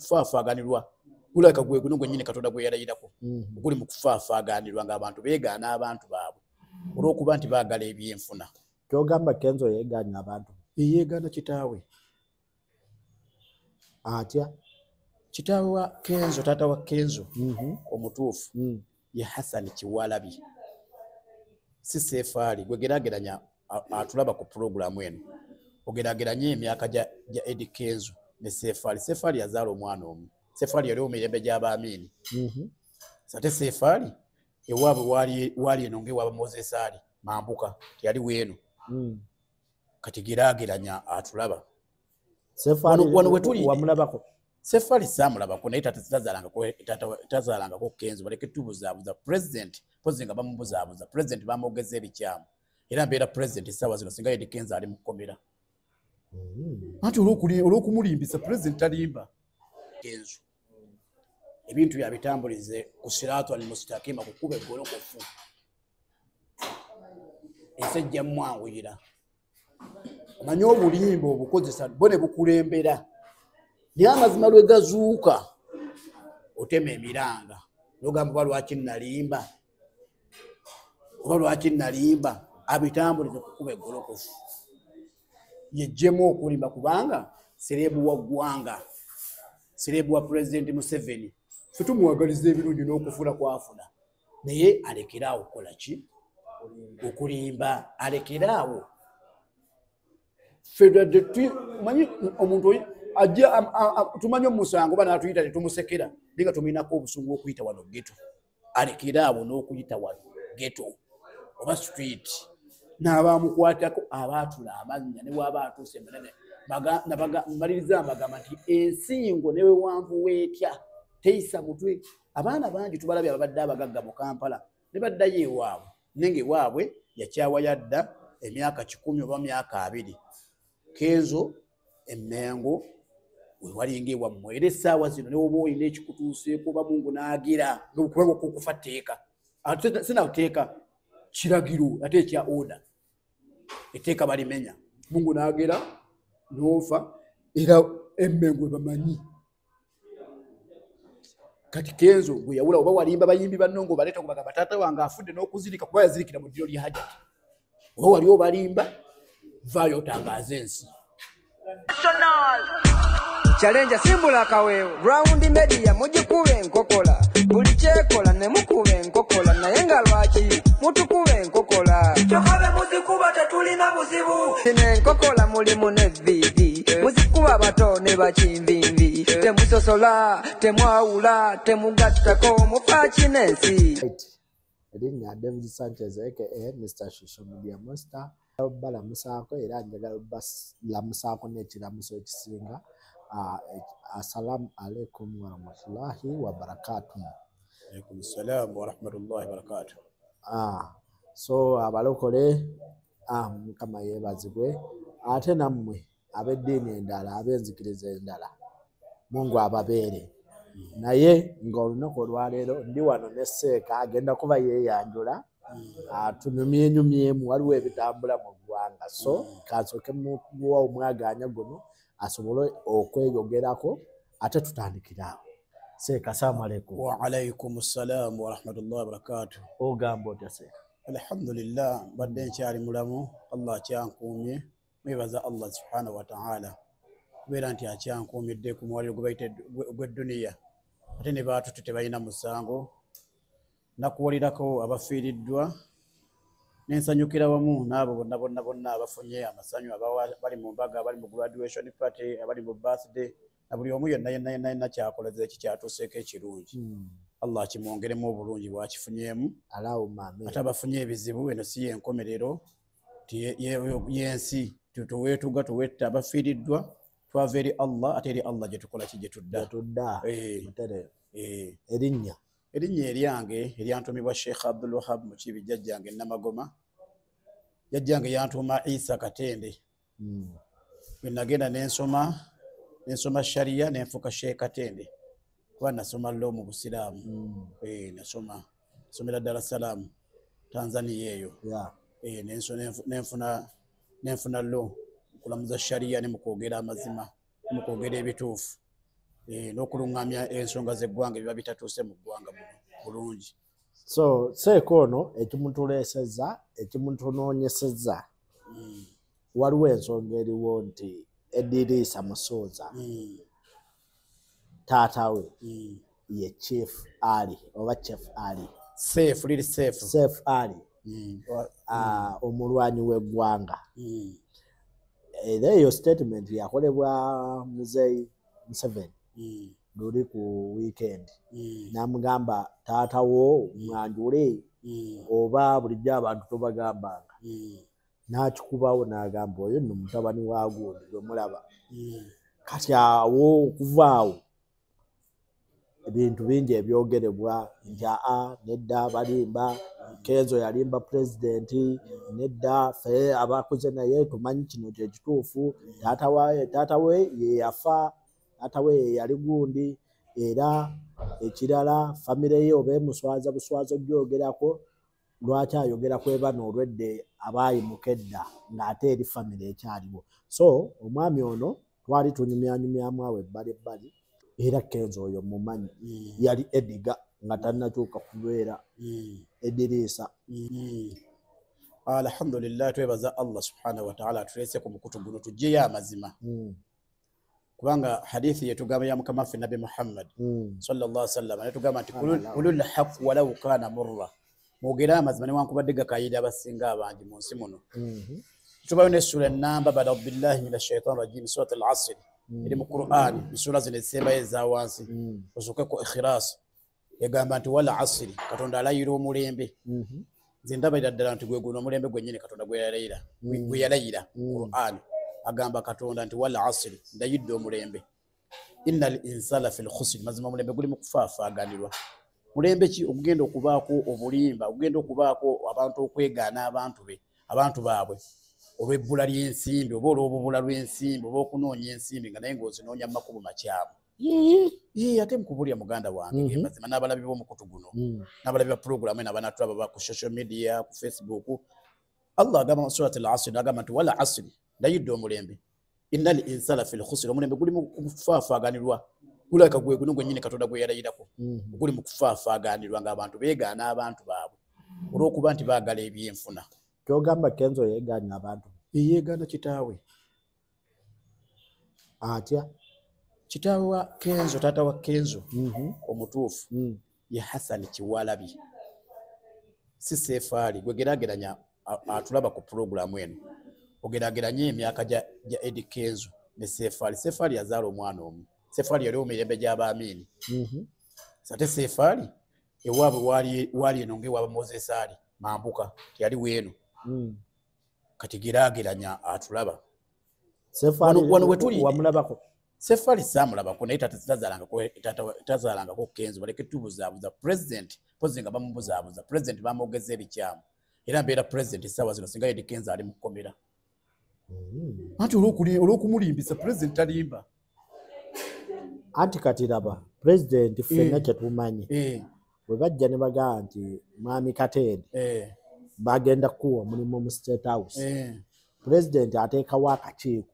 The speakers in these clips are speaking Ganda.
kufaafaganirwa kulaka gwe guno gwennyini Katonda gwe yalayirako guli mu kufaafaganirwa ng'abantu beegaana abantu baabwe olw'okuba nti baagala ebyenfuna. Kyogamba Kenzo yeegaanya abantu Yeegaana kitaawe atya kitaawe wa Kenzo, taata wa Kenzo omutuufu ye Hassan Kiwalabi, si Sefaali. Gwe geraageranya atulaba ku pulogulaamu eno, ogerageranye emyaka gya Eddie Kenzo ne Sefaali. Sefaali yazaala omwana omu. Sefaali yali omirembe gy'Abaamiini. Ate Sefaali ewaabwe waali eno ng'ewaaba Moses Ali Mambuka, teyali weeno. Kati geraageranya atulaba. Sefaali wano we tuli wamulabako? Sefaali saamulabako naye tazaalangako Kenzo. Baleke tubuzaabuza President, pozi nga bamubuzaabuza President bamwogeza ebikyamu. Era mbeera President essaawa zino singa Eddie Kenzo ali mu kkomera. Anti olw'okumulimbisa President talimba Kenzo. Ebintu yabitambulize ku siraatu ni mustakima, kukuba eggolokofu. Ensi ejja mwanguyira. Omanyi obulimba obukozesa bo ne bukulembera. Naye amazima lwe gazuuka otema emiranga n'ogamba oba lwaki nalimba abitambulize kukuba eggolokofu. Yejjemu okulimba kubanga serebu wa ggwanga, serebu wa President Museveni. Ffe tumuwagaliza ebirungi n'okufuna kwafuna, naye alekeraawo okukola ki? Okulimba. Alekeraawo. Ffe manyi omuntu ajja tumanyi omusango oba n'atuyita tetumusekera naye nga tuminako obusungu okuyita wano ghetto. Alekeraawo n'okuyita wano ghetto oba street. N'abaamukwatako abaatula amannya ne bw'aba atuuse munene mbaliriza mbagamba nti ensingo newe wanvu weetya teyisa mutwe. Abaana bangi tubalabye ababadde abagagga mu Kampala ne baddayo ewaabwe, nenge waabwe yakyawa yadda emyaka 10 oba myaka 2. Kenzo Emmengo we walinga ewammwe era essaawa zino ne woba olina ekikutuuseeko oba Mungu n'agira ng'okubanga okufa tteeka. Sinateeka kiragiro ate ekya oda etteeka balimenya. Mungu n'agira n'ofa era Emmengo bamanyi. Kati Kenzo gwe yawula oba walimba bayimbi bannongo baleeta kubagamba taata wange afudde n'okuzirika kuba yazirikira mu ddiro lya Hajati. Oba wali obalimba vaayo otangaaza ensi. Challenge simbula kawewo round media mujikube enkokola buli kyekola ne mukube enkokola naye nga lwaki mutukube enkokola kyokave muzikuba tetulina buzibu ne enkokola mulimu ne vidi muzikuba bato ne bakimvimvi temusosola temwawula temugattako mufaaki n'ensi. Erinnya David Sanchez aka Mr. Social Media Monster balamusaako era njagala balamusaako n'ekiramuso ekisinga. Assalamu alaikum wa rahmatullahi wa barakatuh. Alaikum salam wa rahmatullahi wa barakatuh. So abalokole Mukama yeebazibwe ate nammwe ab'eddiini endala ab'enzikiriza endala Mungu ababeere. Naye ng'olunaku olwaleero ndi wano ne Seeka agenda kuba yeeyanjula tunyumyenyumyemu waliwo ebitambula mu ggwanga. So kansooke muwa omwagaanya guno asobole okweyogerako ate tutandikiraawo. Seeka assalamu alaikum. Wa alaikum assalam wa rahmatullahi wa barakatuh. Ogamba otya Seeka? Alhamdulillah badde nkyali mulamu. Allah akyankuumye. Mwebaza Allah subhanahu wa ta'ala kubeera nti akyankuumidde ku mwaliro gwe bayita gw'edduniya ate ne baatutte tebalina musango. Nakuwalirako abafiiriddwa n'ensanyukira wamu n'abo bonna abafunye amasanyu bali mu mbaga, bali mu graduation party, abali mu birthday na buli omu yonna kyakoleze ekikyatuuseeko ekirungi. Allah akimwongeremu obulungi bwakifunyemu. Ate abafunye ebizibu eno si yenkomerero y'ensi tuweetuga tuwetta abafiiriddwa twava eri Allah ate eri Allah gye tukola ki gye tudda. Erinnya eryange eryantumibwa Sheikh Abdul Wahab Mukibi jjajjange Namagoma. Jjajjange yantuuma Isa Katende. Bwe nagenda nensoma sharia nenfuka Sheikh Katende kuba nasoma law mu Busiraamu. Nasomera Dar es Salaam Tanzania eyo. Nenfuna law okulamuza sharia ne mu kwogera amazima ne mu kwogera ebituufu. n'okulungamya ensonga z'eggwanga biba bitatuuse mu ggwanga bulungi. So seeko ono ekimutuleesezza ekimutunoonyesezza waliwo ensonga eriwo nti Ediriisa Musooza taata we ye Chief Ali oba Chief Ali Seif Ali omulwanyi w'eggwanga. Era eyo statement yakolebwa Muzeeyi Museveni luli ku weekend n'amugamba taata wo mwanjule oba bulijjo abantu tobagambanga n'akikubawo n'agamba oyo nno mutabani wa gundi gwe mulaba. Kati awo okuvaawo ebintu bingi ebyogerebwa nti nedda balimba Kenzo yalimba pulezidenti nedda ffe abakuze naye tumanyi kino kye kituufu taata we ye yafa taata we ye yali gundi era ekirala famire ye oba emuswaza buswaza ogyogerako lwaki ayogera ku ebano olwedde abaayimuka edda ng'ate eri famire ekyaliwo. So omwami ono twali tunyumyanyumyamu awo ebbali era Kenzo oyo mumanyi yali Ediga nga tannakyuka kubeera Ediriisa. Alhamdulillah, twebaza Allah subhanahu wa ta'ala atuleese ku mukutu guno tujjeyo amazima. Kubanga hadithi yetugamba ya mukama ffe Nabi Muhammad sallallahu alaihi wasallam yetugamba nti kulul haqq walau kana murra, mwogera amazima newankubadde gakayira abasinga abangi mu nsi muno. Tubayo ne sura namba bada billahi minash shaitani rajim surat al-asr eri mu Qur'an sura zino ezisembayo eza wansi osooke ku Ikhlas egamba nti wal asri Katonda alayira omulembe. Nze ndabalira ddala nti gwe guno omulembe gwennyini Katonda gwe yalayira Qur'an agamba Katonda nti wal asri ndayidde omulembe innal insana fil khusr, mazima omulembe guli mu kufaafaaganirwa. Mulembe ki? Okugenda okubaako obulimba, okugenda okubaako abantu okwegaana abantu baabwe olw'ebbula ly'ensimbi oba olw'obubula lw'ensimbi oba okunoonya ensimbi nga naye ng'ozinoonya mu makubo makyamu. Ate mukubulya muganda wange mazima n'abalabi b'omukutu guno n'abalabi ba puroguramu eno abanatulaba ba ku social media ku Facebook. Allah agamba mu surat al-asr agamba nti wal asri ndayidde omulembe innal insana fil khusr, omulembe guli mu kufaafaaganirwa. Gulaka gwe guno gwennyini Katonda gwe yalayirako guli mu kufaafaaganirwa ng'abantu beegaana abantu baabwe olw'okuba nti baagala ebyenfuna. Kyogamba Kenzo yeegaanya abantu? Yeegaana kitaawe. Atya? Kitaawe wa Kenzo, taata wa Kenzo omutuufu ye Hassan Kiwalabi, si Seif Ali. Gwe geraageranya atulaba ku puroguramu eno ogeraageranya emyaka gya Eddie Kenzo ne Seif Ali. Seif Ali yazaala omwana omu. Seif Ali yali omirembe gy'Abaamini. Ate Seif Ali ewaabwe waali eno ng'ewaaba Moses Ali Mambuka teyali weeno. Kati geraageranya atulaba. Seif Ali wano wetuli wamulabako? Seif Ali saamulabako naye tazaalangako Kenzo. Baleke tubuzaabuza president pozi nga bamubuzaabuza president bamwogeza ebikyamu era mbeera president essaawa zino singa Eddie Kenzo ali mu kkomera. Anti olw'okumulimbisa president talimba. Anti kati laba president ffenna kye tumanyi bwe bajja ne bagamba nti mwami Katende bagenda kuwa omulimu mu State House, president ateekawo akakiiko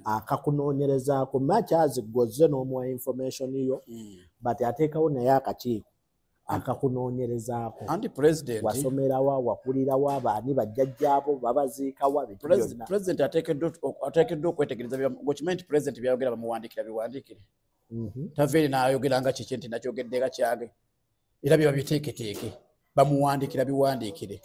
akakunoonyerezaako makyaziggoze n'omuwa information yo but ateekawo naye akakiiko akakunoonyerezaako. Anti president wasomerawa wakulirawo abaani bajjajjaabo babaziikawa president ateekeddwa okwetegereza gokimanyi nti president byayogera bamuwandiikira biwandiikire. Taveeri n'ayogera nga kiki nti nakyogedde nga kyange era biba biteeketeeke bamuwandiikira biwandiikire.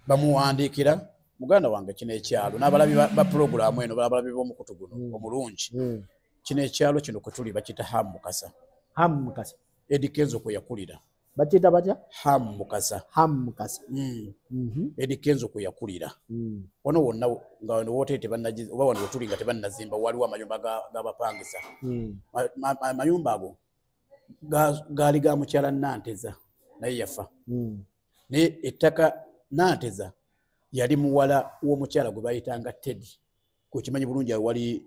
Bamuwandiikira muganda wange kino ekyalo n'abalabi ba puroguramu eno abalabi b'omukutu guno omulungi kino ekyalo kino kwe tuli bakita Hamu Mukasa. Hamu Mukasa Eddie Kenzo kwe yakulira bakita batya? Hamu Mukasa. Hamu Mukasa. Eddie Kenzo kwe yakulira. Wano wonna nga wano wote tebannagiza oba wano wetuli nga tebannazimba waliwo amayumba g'abapangisa. Amayumba ago gaali ga mukyala Nanteza naye yafa. Naye ettaka Nanteza yali muwala w'omukyala gwe bayitanga Teddy. Kukimanyi bulungi ewali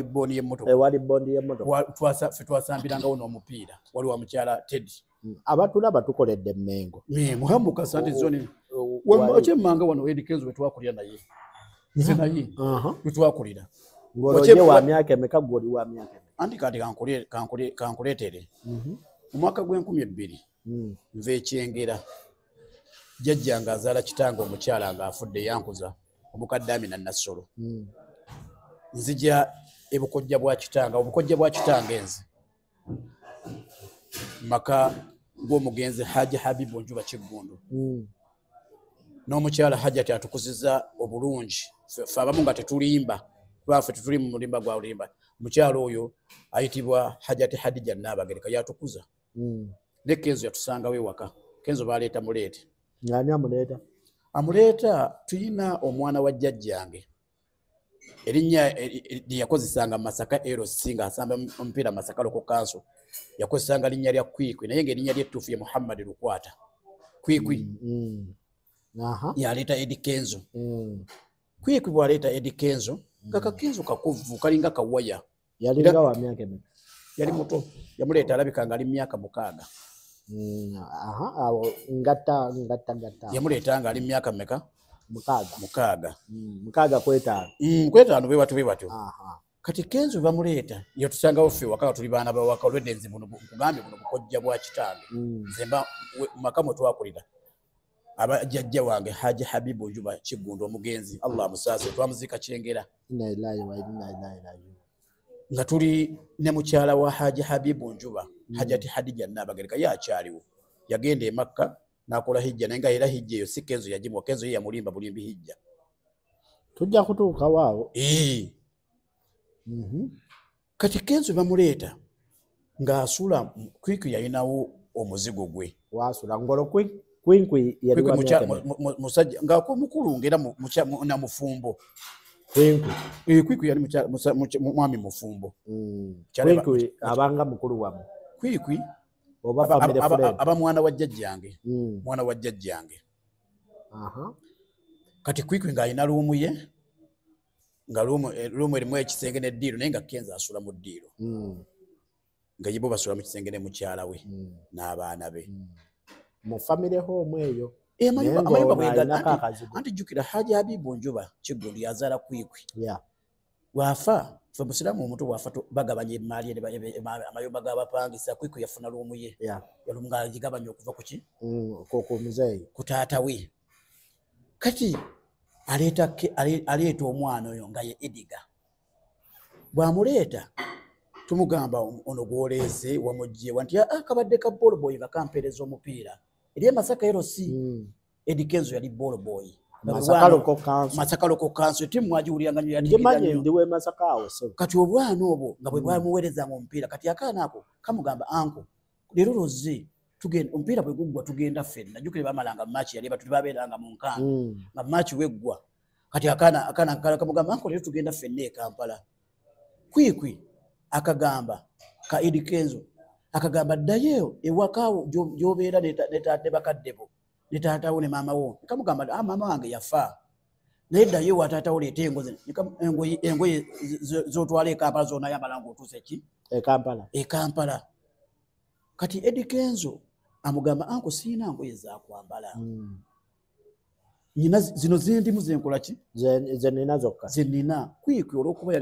bondi y'emmotoka. Ewali bondi y'emmotoka. Ffe twasambirangawo n'omupiira wali wa mukyala Teddy. Abatulaba tukoledde Mmengo. Hamu Mukasa nti zoni okyemmanga wano Eddie Kenzo we twakulira naye. Nze naye we twakulira. ngoroje wa myaka emeka goli wa myaka anti kati kankuleetere mu mwaka gw'2000 nve ekyengera jjajjanga azaala kitange omukyala ng'afudde yankuza omukadde Amina Nassolo nzija ebukojja bwa kitange nze maka ng'omugenzi Haji Habibu Njuba Kiggundu n'omukyala Hajjati atukuzizza obulungi ffe abamu nga tetulimba kubaffe tetuli mu mulimba gwa lulimba omukyala oyo ayitibwa Hajjati Hadija Nnabagereka yatukuza ne Kenzo yatusangawo ewaka Kenzo baleeta muleete ngani amuleeta tuyina omwana wa jjajjange erinnya lyeyakozesanga Masaka LC ng'asamba omupiira Masaka Local Council yakozesanga linnya lya Kwikwi naye ng'erinnya ly'ettuufu ye Muhammad Lukwata Kwikwi yaleeta Eddie Kenzo Kwikwi bwaleeta Eddie Kenzo nga Kenzo kakuvu kalinga kawaya yalinga wa myaka emeka yali muto yamuleeta alabika nga ali myaka 6 awo ngata yamuleeta nga ali myaka meka 6 kwetaano bwe batyo kati Kenzo bamuleeta yatusangawo ffe waka tuli baana bawaka olwedde nze buno nkugambye buno bukojja bwa kitange nze mba maka mwe twakulira abajjajja wange Haji Habibu Njuba Kiggundu omugenzi Allah amusaase twamuziika Kyengera nga tuli ne mukyala wa Haji Habibu Njuba Hajjati Hadija Nnabagereka yakyaliwo yagenda e Makka n'akola hijja naye nga era hijja eyo si Kenzo yagimuwa Kenzo ye yamulimba bulimbi hijja tujja kutuuka waawo kati Kenzo bamuleeta ng'asula Kwikwi yalinawo omuzigo gwe wasula ngolo Kwikwi yali musajja ng'ako mukulu ng'era na mufumbo Kwikwi yali mwami mufumbo Kwikwi abanga mukulu wamu Kwikwi oba family friend aba mwana wa jjajjange kati Kwikwi ng'alina luumu ye nga luumu erimu ekisenge n'eddiiro naye nga Kenzo asula mu ddiiro nga ye bo basula mu kisenge ne mukyala we n'abaana be mu family home eyo amayumba bwegala anti jjukira Haji Habibu Njuba Kiggundu yazaala Kwikwi waafa ffe musiraamu omuto waafa bagabanya emaali amayumba g'abapangisa Kwikwi yafuna luumu ye yalunga agigabanya okuva kuki ku taata we kati aleeta omwana oyo nga ye Ediga bw'amuleeta tumugamba ono gwoleese wamugjewa nti kabadde ka ball boy bakampeereza omupiira eri Masaka LC Eddie Kenzo yali ball boy Masaka Local Council timu mwajiwuliranga nnyo yadimanye ndiwe Masaka awo so kati obwana obwo nga bwe bwamuweerezanga omupiira kati akaana ako kamugamba anko leero loze tugenda omupiira bwe guggwa tugenda ffenna jjukire bamalanga match yali batuli babeeranga mu nkanga nga match weggwa kati akaana kamugamba anko leero tugenda ffenna e Kampala Kwikwi akagamba ka Eddie Kenzo akagamba ddayo ewakaawo gy'obeera ne bakaddebo ne taatawo ne maama wo kamugamba maama wange yafa naye ddayo wa taatawo leeta engoye z'otwala e Kampala zonna yambala ng'otuuse ki e Kampala kati Eddie Kenzo amugamba anko siina ngoye zakwambala nyina zino zendimu zenkola ki zenina zokka zenina Kwikwi olw'okuba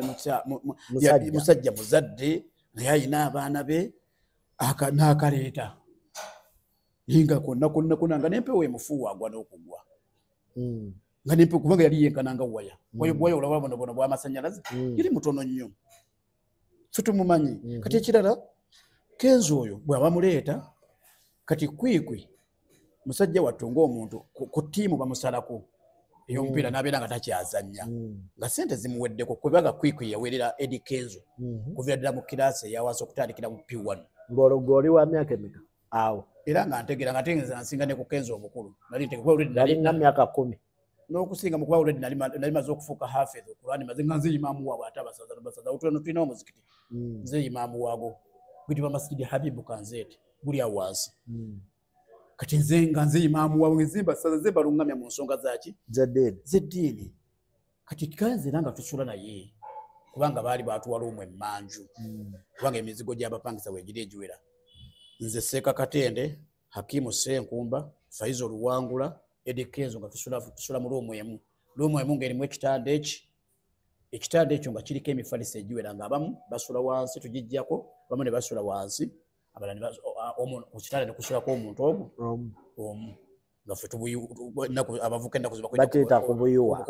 yali musajja muzadde naye alina abaana be n'akaleeta yinga konna nga n'empewo emufuuwa agwa n'okugwa nga n'empewo kubanga yali yenkananga waya olaba bonobono bw'amasannyalaze yali mutono nnyo ffe tumumanyi kati ekirala Kenzo oyo bw'abamuleeta kati Kwikwi musajja wattu ng'omuntu ku ttiimu bamusalako ey'omupiira n'abeera nga takyazannya nga ssente zimuweddeko kubanga Kwikwi yaweerera Eddie Kenzo kuviira ddala mu kiraasi eyawansi okutandikira mu P1 ng'oli wa myaka emeka awo era nga ntegeera nga ntegeeza nsinga ne ku Kenzo omukulu nalina myaka 10 n'okusinga mu kuba olwedde nali maze okufuuka hafeez okulwani maze nga nze imaamu waabwe ate abasaza utono tulina omuzikiti nze imaamu waago guyitibwa Masjidi Habibu Kanzeete guli awo wansi kati nze imaamu waabwe nzimbasaza ze balungamya mu nsonga zaki z'eddiini kati kanze era nga tusula naye kubanga baali baatuwala omwe emmanju kubanga emizigo gy'abapangisa weegiri egiwera nze Seeka Katende Hakimu Senkumba Faizo Luwangula Eddie Kenzo nga tusula mu luumu emu ng'erimu ekitanda eki ekitanda ekyo nga kiriko emifaliso egiwera nga abamu basula wansi tugijjako abamu ne basula wansi abalala ku kitanda ne kusulako omuntu omu nga ffe abavuka ennaku bakiyita kubuyuwa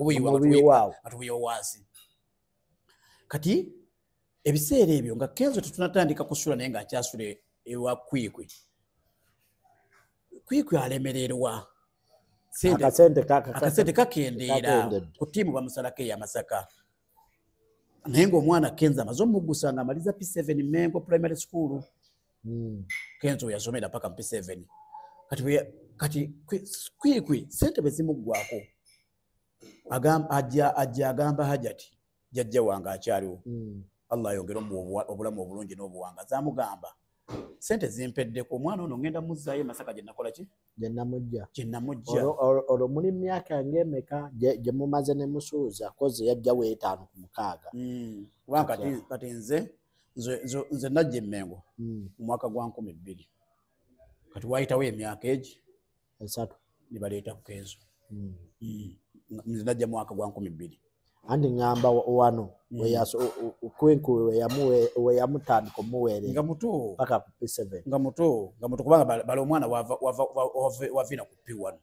tubuyiwa wansi kati ebiseera ebyo nga Kenzo tetunatandika kusula naye ng'akyasula ewa kwikwi alemererwa akasente kakendeera ku ttiimu bamusalako eyamasaka naye ng'omwana Kenzo amaze omuggusa nga amaliza P7 Mengo Primary School. Kenzo yasomera paka P7 kati kwikwi sente bwe zimuggwako agamba Hajati jjajja wange akyaliwo Allah ayongere obulamu obulungi n'obuwanga zamugamba sente zimpeddeko omwana ono ngenda muzzaayo Masaka gye nakola ki gye namujja olwo muli myaka ng'emeka gye mumaze ne musuuza kozi yajja weetaano ku mukaaga kubanga kati nze najja Mengo mu mwaka gwa 2000 kati wayitawo emyaka egi 3 nibaleeta ku Kenzo nze najja mwaka gwa 2000 andi ngamba wano weyamutandika omuweerera nga muto paka ku P7 nga muto kubanga bali omwana wavina ku P1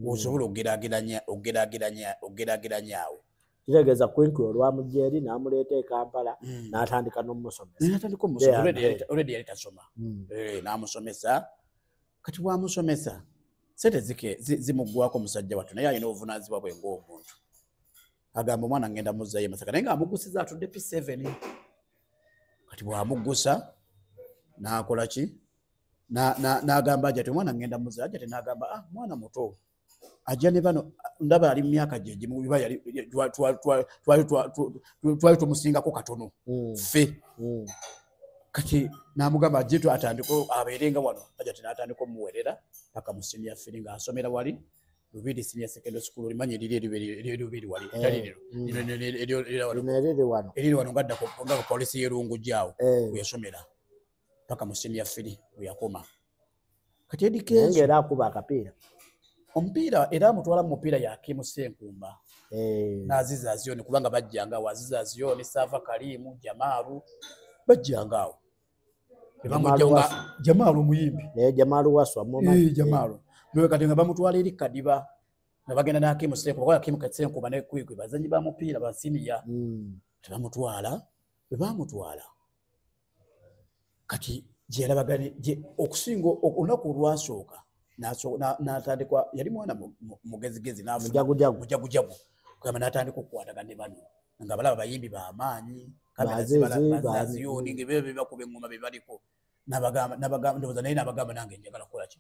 osobola ogeraageranyaawo kitegeeza kwinkwi olwamujja eri n'amuleeta e Kampala n'atandika n'omusomesa already yali tasoma n'amusomesa kati wamusomesa sente zimuggwako musajja wattu naye alina obuvunaanyizibwa bwe ng'omuntu agamba omwana ngenda muzzayo Masaka naye ng'amuggusiza atudde P7 kati bw'amuggusa n'akola ki n'agamba Hajati omwana ngenda muzzayo Hajati n'agamba mwana muto ajja ne bano ndaba ali mu myaka gye gimu twali tumusingako katono ffe kati n'amugamba ajje atandika abeerenga wano Hajati n'atandika omuweerera paka mu senior 3 ng'asomera wali Lubiri Senior Secondary School limanyi eriri wali eriri wano ngadda nga polisi y'erungu gyawo weyasomera paka mu senior 3 weyakoma kati Eddie Kenzo era akuba akapiira omupiira era amutwala mu mupiira yakimu Senkumba n'Aziza Zioni kubanga bajjanga awo Aziza Zioni Sava Kalimu Jamalu bajjanga awo Jamalu omuyimbi Jamalu waswa Jamalu nwe kati nga bamutwala eri Kadiba nga bagenda n'Akimu Senkumba Akimu Senkumba ne kwikwi bazanyi ba mupiira ba senior tebamutwala bamutwala kati gyerabagane okusinga olunaku olwasooka n'atandikwa yali mwana mugezigezi mujagujagu kugamba n'atandika okukwatagana ne bano nga balaba bayimbi b'amaanyi Ziyoni ngebebakuba engoma bebaliko n'abagamba ndowooza naye n'abagamba nange njagala kukola ki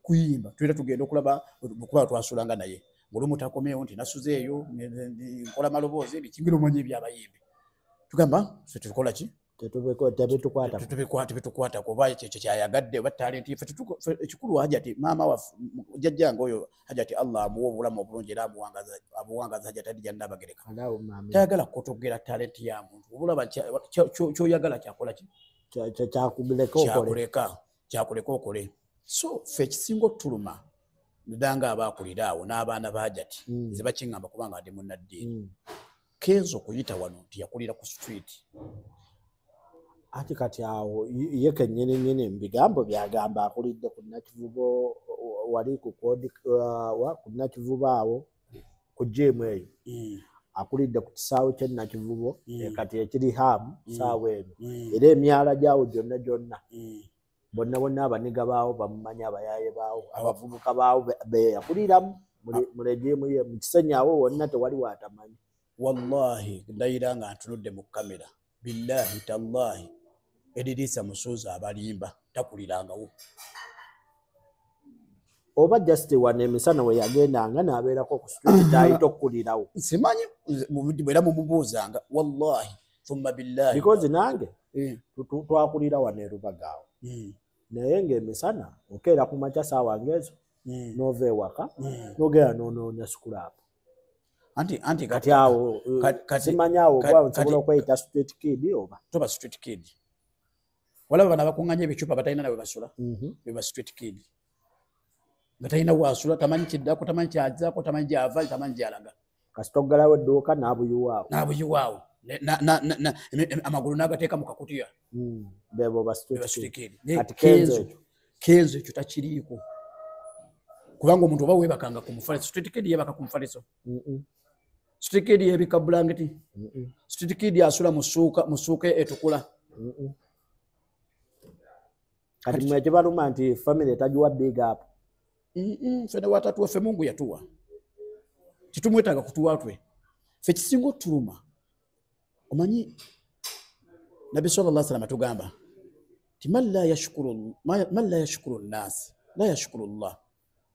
kuyimba tuyita tugenda okulaba kuba twasulanga naye ng'olumu takomeewo nti nasuzeeyo nkola maloboozi bikingire omanyi ebyabayimbi tugamba ffe tukola ki tebitukwata kuba kyekyo kyayagadde oba talenti ffe ekikulu Hajati maama waffe jjajjange oyo Hajati Allah amuwa obulamu obulungi era abuwangaza Hajati Adija Nabagereka tayagala kutogera talenti ya muntu obulaba kyoyagala kyakola ki kyakuleka okole so ffe ekisinga otuluma ndanga abaakulira awo n'abaana ba Hajati ze bakiŋŋamba kubanga ndi munnaddiini Kenzo kuyita wano nti yakulira ku street ati kati awo ye kennyini bigambo byagamba akulidde ku Nakivubo wali ku Nakivubo awo ku jimu eyo akulidde ku kisaawe ky'e Nakivubo kati ekiri hamu saawa eno era emyala gyawo gyonna bonna abaniga baawo bamumanya abayaaye baawo abavubuka baawo beyakuliramu mu regimu ye mu kisenyi awo wonna tewali waatamanyi wallahi ndayira nga ntunudde mu kamera billahi tallahi Edirisa Musuuza abalimba takulirangawo oba just wane emisana we yagendanga n'abeerako ku street tayita okukulirawo simanyi bwera mumubuuzanga wallahi thumma billahi because nange twakulira wane erubagaawo naye ng'emisana okeera ku makya saawa ngezo n'ova ewaka n'ogera n'onoonya sikulapu anti kati awo simanyi awo gwa nsobola okweyita street kid oba toba street kid walaba bana bakuŋŋanya ebicupa batalina nawe basula beba street kid nga talina wasula tamanyi kiddako tamanyi kyazzaako tamanyi gyava tamanyi gyalaga kasitogalawo edduuka n'abuyuwaawo n'abuyuwaawo amagulu n'agateeka mu kakutiya bebo basitukeeri kenzo ekyo takiriiko kubanga omuntu oba weebakanga ku mufaliso sitikeeri yeebaka ku mufaliso sitikeeri yeebika bulangeti sitikeeri asula mu ssuuka etukula kati mwe kibaluma nti famire tagiwa big up fena watatuwa ffe Mungu yatuwa titumwetaaga kutuwa twe ffe kisinga otuluma omanyi Nabi sallallahu alaihi wasallam tugamba ti man la yashkuru nnaasi la yashkuru Allah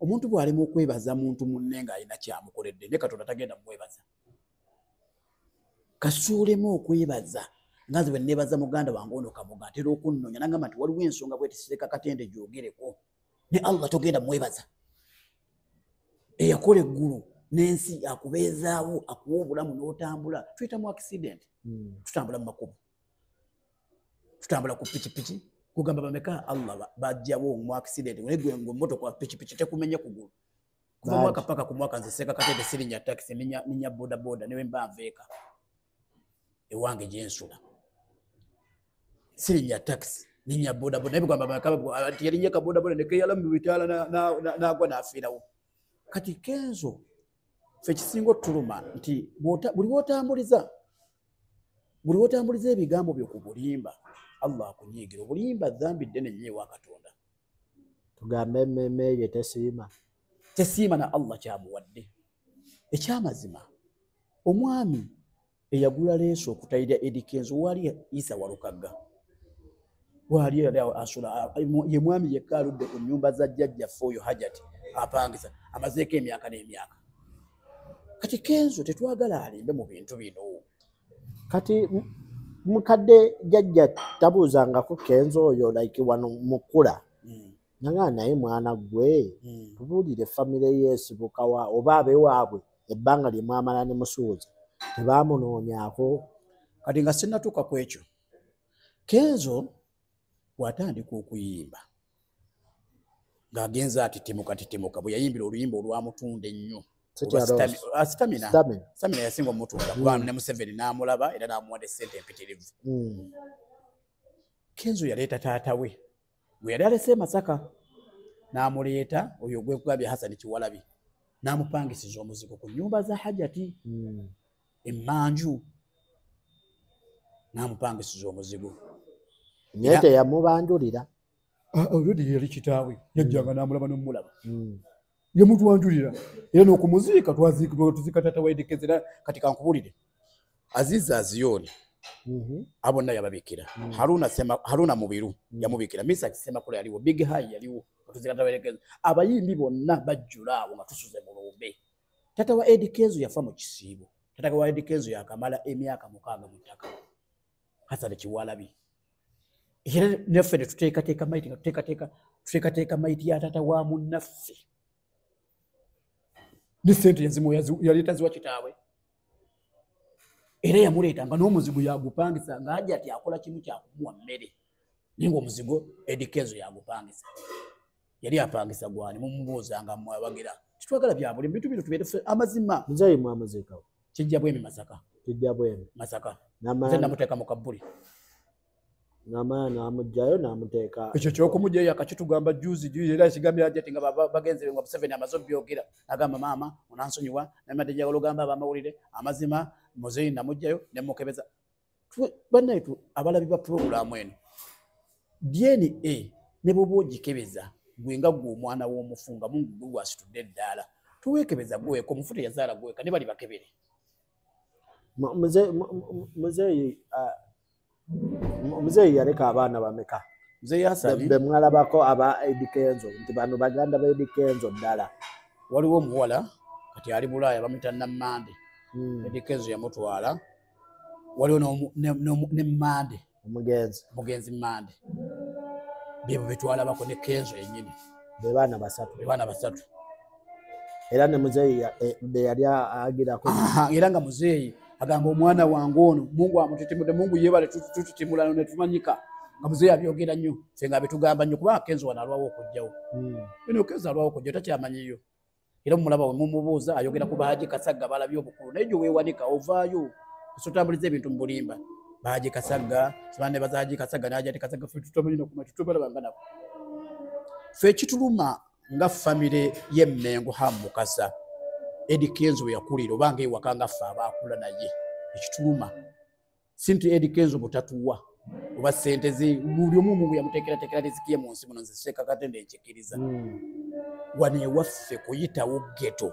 omuntu bw'alimu okwebaza muntu munne ng'alina kyamukoledde ne Katonda tagenda mumwebaza kasuulemu okwebaza ngazi bwe neebaza muganda wange ono kabuga atera okunnonya nangamba nti waliwo ensonga bwetisireka katende gyogereko ne Allah togenda mwebaza eyakola eggulu n'ensi akubeezaawo akuwa obulamu n'otambula tuyita mu accident tutambula mu makubo tutambula ku pikipiki kugamba bameka Allah bajjawo mu accident ngwe mmotoka pikipiki tekumenya kugulu kuva mwaka paka ku mwaka nziseka katende sirinya taxi ninya boda boda newe mbanveeka ewange gyensula sirinya taxi ninya boda boda naye kugamba bameka yalinya ka boda boda nekeyala mu bitala n'agwa n'afiirawo kati kenzo ffe kisinga otuluma nti buli wotambuliza ebigambo byo ku bulimba Allah akunyiigira obulimba dhambi ddene nnyo ewa Katonda tugambe emmemme ye tesiima na Allah kyamuwadde ekyamazima omwami eyagula leeso okutayira Eddy Kenzo waali Isa Walukagga waali asula ye mwami yekka aludde ku nnyumba za jjajjaffe oyo Hajati apangisa amazeeko emyaka n'emyaka kati Kenzo tetwagala alimbe mu bintu bino kati mukadde jjajja tabuuzangako Kenzo oyo like wano mukula nanga naye mwana gwe tubuulire famire yeesibukawa oba abewaabwe ebbanga lye mwamala ne musuuza tebaamunoonyako kati nga sinnatuuka ku ekyo Kenzo bw'atandika okuyimba ng'agenza atitimuka bwe yayimbira oluyimba olwamutunda ennyo Stamina yasinga omutunda kubanga ne Museveni n'amulaba era n'amuwadde ssente empitirivu Kenzo yaleeta taata we bwe yali alese Masaka n'amuleeta oyo gwekugambye Hassan Kiwalabi n'amupangisiza omuzigo ku nnyumba za Hajati emmanju n'amupangisiza omuzigo naye teyamubanjulira olweddi yali kitaawe yajjanga n'amulaba n'omulaba yamutwanjulira era n'okumuziika tuzika taata wa Eddy Kenzo era kati kankubulire Aziza Aziyoni abonna yababikira Haruna Mubiru yamubikira Misa Kisemakula yaliwo Big High yaliwo tuzika taata wa Eddy Kenzo abayimbi bonna bajjula awo nga tusuze mu lumbe taata wa Eddy Kenzo yafa mu kisiibo taata wa Eddy Kenzo yakamala emyaka 6 mu ttaka Hassan Kiwalabi era naffe ne tuteekateeka maiti ya taata wa munnaffe ne ssente yazimu yaleeta ziwa kitaawe era yamuleetanga n'omuzigo yagupangisa ng'ajja ati akola kimu kyakumuwa mmere naye ng'omuzigo Eddy Kenzo yagupangisa yali apangisa gwani mumubuuzanga mwabagira titwagala bya buli bintu bino tubeere amazima muzeeyi mwamazeekawo kijja bwemi Masaka Masaka namuteeka mu kabbuli namala namugjayo namuteeka ekyo ky'okumugjayo akakitugamba juzi era ekigambira ati nga bagenze nga Museveni amaze obyogera agamba maama onansonyiwa namadde njagala ogamba abamawulire amazima muzeeyi namugjayo nemukebeza bannaitu abalabi ba purogulaamu eno DNA ne bwoba ogikebeza gwe nga gwe omwana w'omufunga Mungu gwe gwasitudde eddaala tuweekebeza gweka omufu teyazaala gweka ne bali bakebere muzeeyi yaleka abaana bameka muzeeyi Hassan be mwalabako aba Eddy Kenzo nti bano baganda ba Eddy Kenzo ddala waliwo omuwala kati ali Bulaaya bamuyita Nammande Eddy Kenzo yamutwala waliwo ne Mmande omugenzi Mmande bebo betwalabako ne Kenzo yennyini be baana basatu era ne muzeeyi be yali agirako era nga muzeeyi agamba omwana wange ono Mungu amutetemudde Mungu yebale tututimula ne tumanyika nga muzeeyi abyogera nnyo ffe nga betugamba nnyo kubanga Kenzo wano alwawo okujjawo bino Kenzo alwawo okujjawo takyamanyiyo era mulaba we mumubuuza ayogera ku Bahaji Kasagga balabye obukulu naye gye weewanika ovaayo osotambuliza ebintu mu bulimba Bahaji Kasagga sibane Bahaji Kasagga n'ajja ati Kasagga ffe tutamanya ku tubalabanga nabo ffe kituluma nga famire y'Emmengo Hamukasa Eddie Kenzo yakulira obanga ewaka nga ffe abaakula naye ekituluma sinti Eddie Kenzo butatuwa oba sente ze buli omu yamuteekerateekera riziki ye mu nsi muno nze Sheikh Katende ekyikiriza wano ewaffe kuyitawo ghetto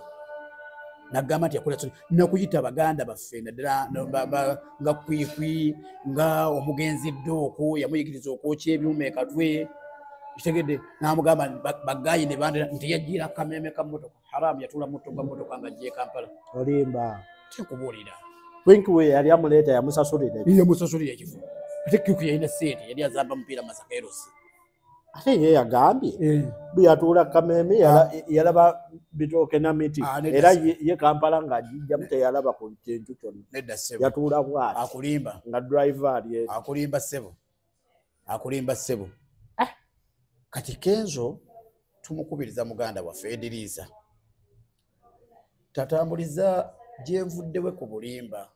nagamba nti yakola nakuyita baganda baffe naddala nga kwikwi nga omugenzi Ddooko yamuyigiriza okwokya ebyuma ekatwe kitegedde n'amugamba bagayi ne bandira nti yajjira akameme ka mmotoka haramu yatula mmotoka nga ajja e Kampala olimba tekubuulira Kwinkwe yali amuleeta yamusasulira ekifo ate Kwinkwe yalina ssente yali azamba mupiira Masaka Erosi ate ye yagambye bwe yatuula Kameme yalaba bitooke na miti era ye Kampala ng'ajijjamu teyalaba ku kintu kyonna nedda ssebo yatuula bw'ati akulimba nga driver ali akulimba ssebo kati Kenzo tumukubiriza muganda waffe Ediriisa tatambuliza gye nvuddewe ku bulimba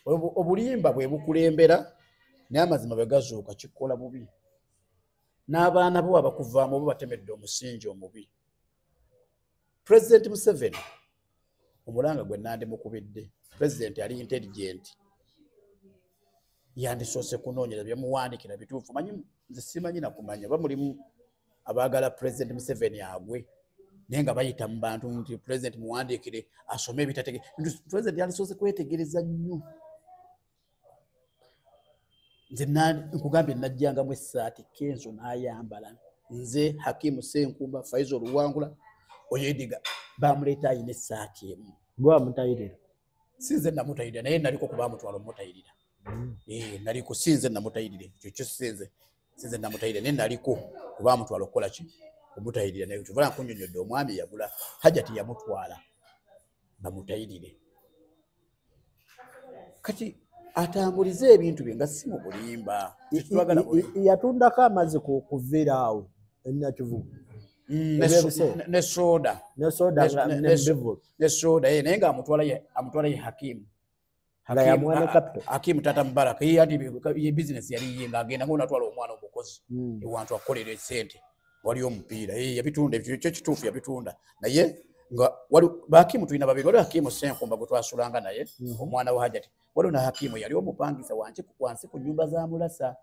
obulimba bwe bukulembera n'amazima bwe gazuuka kikola bubi n'abaana bo abakuvaamu bo batemedde omusingi omubi President Museveni omulanga gwe nandimukubidde President ali intelligent yandisoose kunoonyereza byamuwandikira bituufu manyi nze simanyi nakumanya bamulimu abaagala President Museveni agwe naye nga bayita mu bantu nti President muwandiikire asome ebitategeera President yandisoose kwetegereza nnyo nze nkugambye najjangamu essaati Kenzo n'ayambala nze Hakimu Senkumba Faizo Luwangula Oyediga bamuleeta ayina essaati emu gwamutayirira sinze namutayirira naye naliko kuba mutwalo mutayirira naliko sinze namutayirira ekyo sinze namutayirira naye naliko kuba mutwalo okukola ki omutayirira naye tuvala nkunyonyodde omwami yagula Hajati yamutwala bamutayirire kati atambulize ebintu bye nga si mu bulimba yatundako amazzi kuviira awo ennakivubu ne soda naye nga amutwala ye Hakimu Hakimu Tata Mubaraka ye business yali ye ng'agenda ng'onatwala omwana omukozi ewantu akukolera esente wali omupiira yabitunda ekyo kituufu yabitunda naye nga Hakimu tulina babiri waliwo Hakimu Senkumba gwe twasulanga naye omwana wa Hajati waliwo na Hakimu yali omupangisa wansi ku nnyumba za Mulasa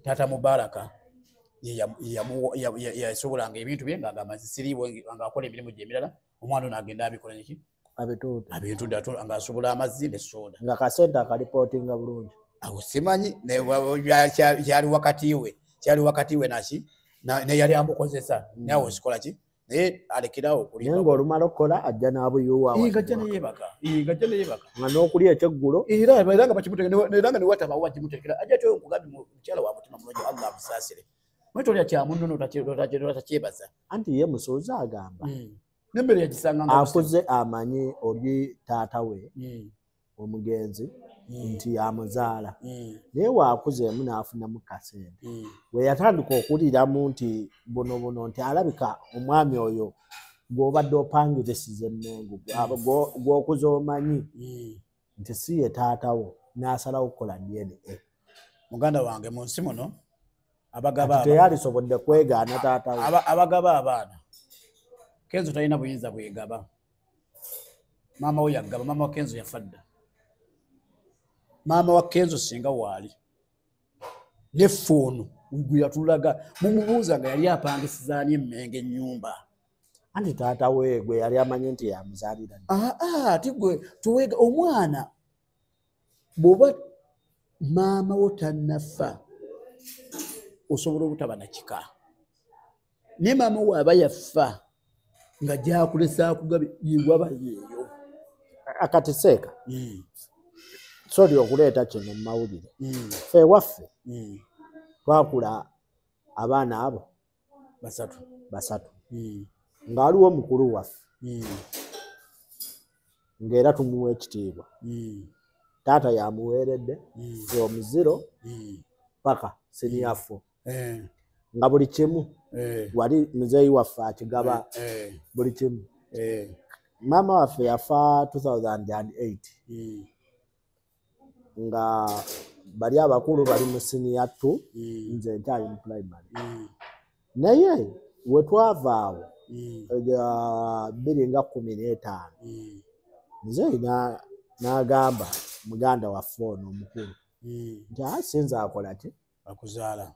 Tata Mubaraka yasobolanga ebintu bye ng'agamba siriiwo ng'akola emirimu gye emirala omwana ono agenda abikola neki abitunda ng'asobola amazzi ne soda nga kasente akalipootinga bulungi awo simanyi kyali wakati we naki naye yali amukozesa naye awo sikola ki naye alekerawo okulimba naye ng'olumala okukola ajja n'abuyuwa ngajja neyebaka nga n'okulya ekyeggulo era nga bakimutekera nga newatabawo bakimutekera ajja tyo nkugambye mukyala wa mutima mulungi Allah amusaasire mwetolya kyamunnono takyebaza anti ye musuuza agamba nemmere yagisanga akuze amanyi oli taata we omugenzi nti yamuzaala naye waakuzeemu n'afunamu kasente we yatandika okuwuliramu nti buno nti alabika omwami oyo gw'obadde opangirisiza Emmengo gw'okuze omanyi nti si ye taatawo n'asalawo okukola DNA muganda wange mu nsi muno teyalisobodde kwegaana taatawo abagaba abaana Kenzo talina buyinza bwegaba maama we yagaba maama wa Kenzo yafadda maama wa Kenzo singa waali neffoonu gwe yatulaga mumubuuza nga yali apangisizaani Emmenge ennyumba anti taata we gwe yali amanyi nti yamuzaalira ati gwe tuwega omwana bw'oba maama wo tannafa osobola obutaba na kika naye maama we aba yafa nga gyakulesa akugabe yewaba yeeyo akati seeka sori okuleeta kino mu mawulire ffe waffe twakula abaana abo basatu ng'aliwo omukulu waffe ng'era tumuwa ekitiibwa taata yamuweeredde from 0 paka senior 4 nga buli kimu wali muzeeyi waffe akigaba buli kimu Mama waffe yafa 2008 nga bali abakulu bali mu senior 2 nze nkyali mu primary naye we twavaawo 2015 nze n'agamba muganda waffe ono omukulu nti sinza akola ki akuzaala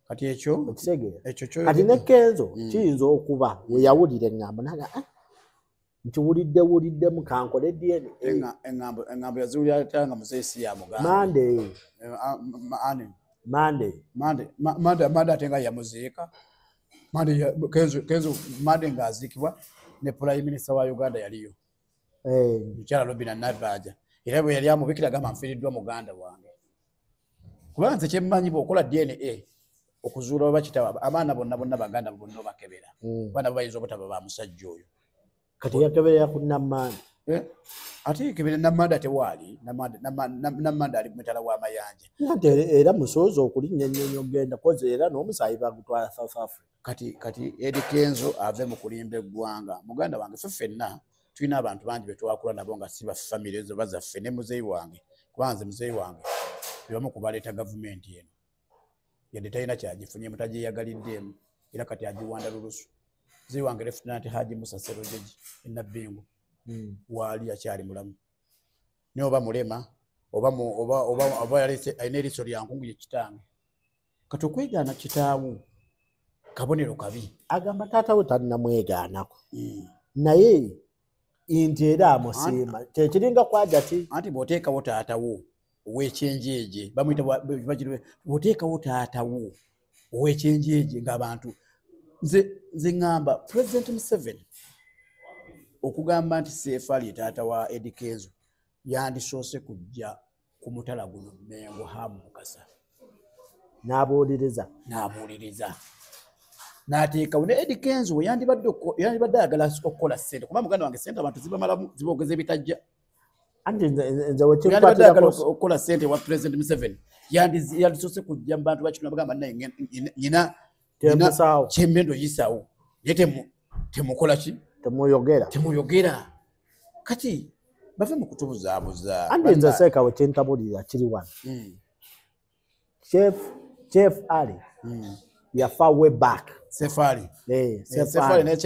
kati ekyo okitegeera kati ne Kenzo kiyinza okuba we yawulira eŋŋambo naga nkiwuliddemu kankole DNA eŋŋambo yaziwulira ate nga muzeesi ya muganda Mande ate nga yamuziika Kenzo Mande ng'aziikibwa ne Prime Minister wa Uganda yaliyo mukyala Robinah Nabbanja era bwe yali amubikira gamba nfiiriddwa muganda wange kubanga nze kyemmanyi bw'okola DNA okuzuula oba kitawa abaana bonna baganda bonna obakebera abaana bo bayinza obutaba ba musajja oyo kati yakeberera ku Nammande ate kebere Nammande ate waali Nammande ali mutala w'amayanja ate era musooza okulinnya ennyonyi ogenda koze era n'omusaayi bagutwala South Africa kati Eddie Kenzo ave mu kulimba eggwanga muganda wange ffenna tulina abantu bangi be twakula nabo nga si ba family ezo bazaffe ne muzeeyi wange kubanze muzeeyi wange bebamu kubaleeta gavumenti eno yadde talina kyagifunye mutagyeyagaliddemu era kati agiwanda lulusu muzeeyi wange Lieutenant Haji Musa Sserojeji Nabbingu waali akyali mulamu naye oba mulema oba alina eriiso lyankungu ye kitange kati okwegaana kitaawo kabonero kabi agamba taata we talinamwegaanako naye nti era amusiima kyekiringa kwagati anti bw'oteekawo taatawo ow'ekyenjeeje bamuyita bw'oteekawo taatawo ow'ekyenjeeje ng'abantu nze ŋŋamba President Museveni okugamba nti Seefali taata wa Eddie Kenzo yandisoose kujja ku mutala guno Mengo Hamu Mukasa n'abuuliriza n'ateekawo ne Eddie Kenzo yandibadde ayagala okukola ssente kuba muganda wange ssente abantu zibamalamu zibogeza ebitajja anti nze yandibadde ayagala okukola ssente wa President Museveni yandisoose kujja mu bantu bakino bagamba naye nyina kyemmendo yisawo naye temukola ki temuyogera kati bave mu kutubuzaabuza anti nze seeka we kyentabulira kiri wano Chef Ali yafa way back Seefali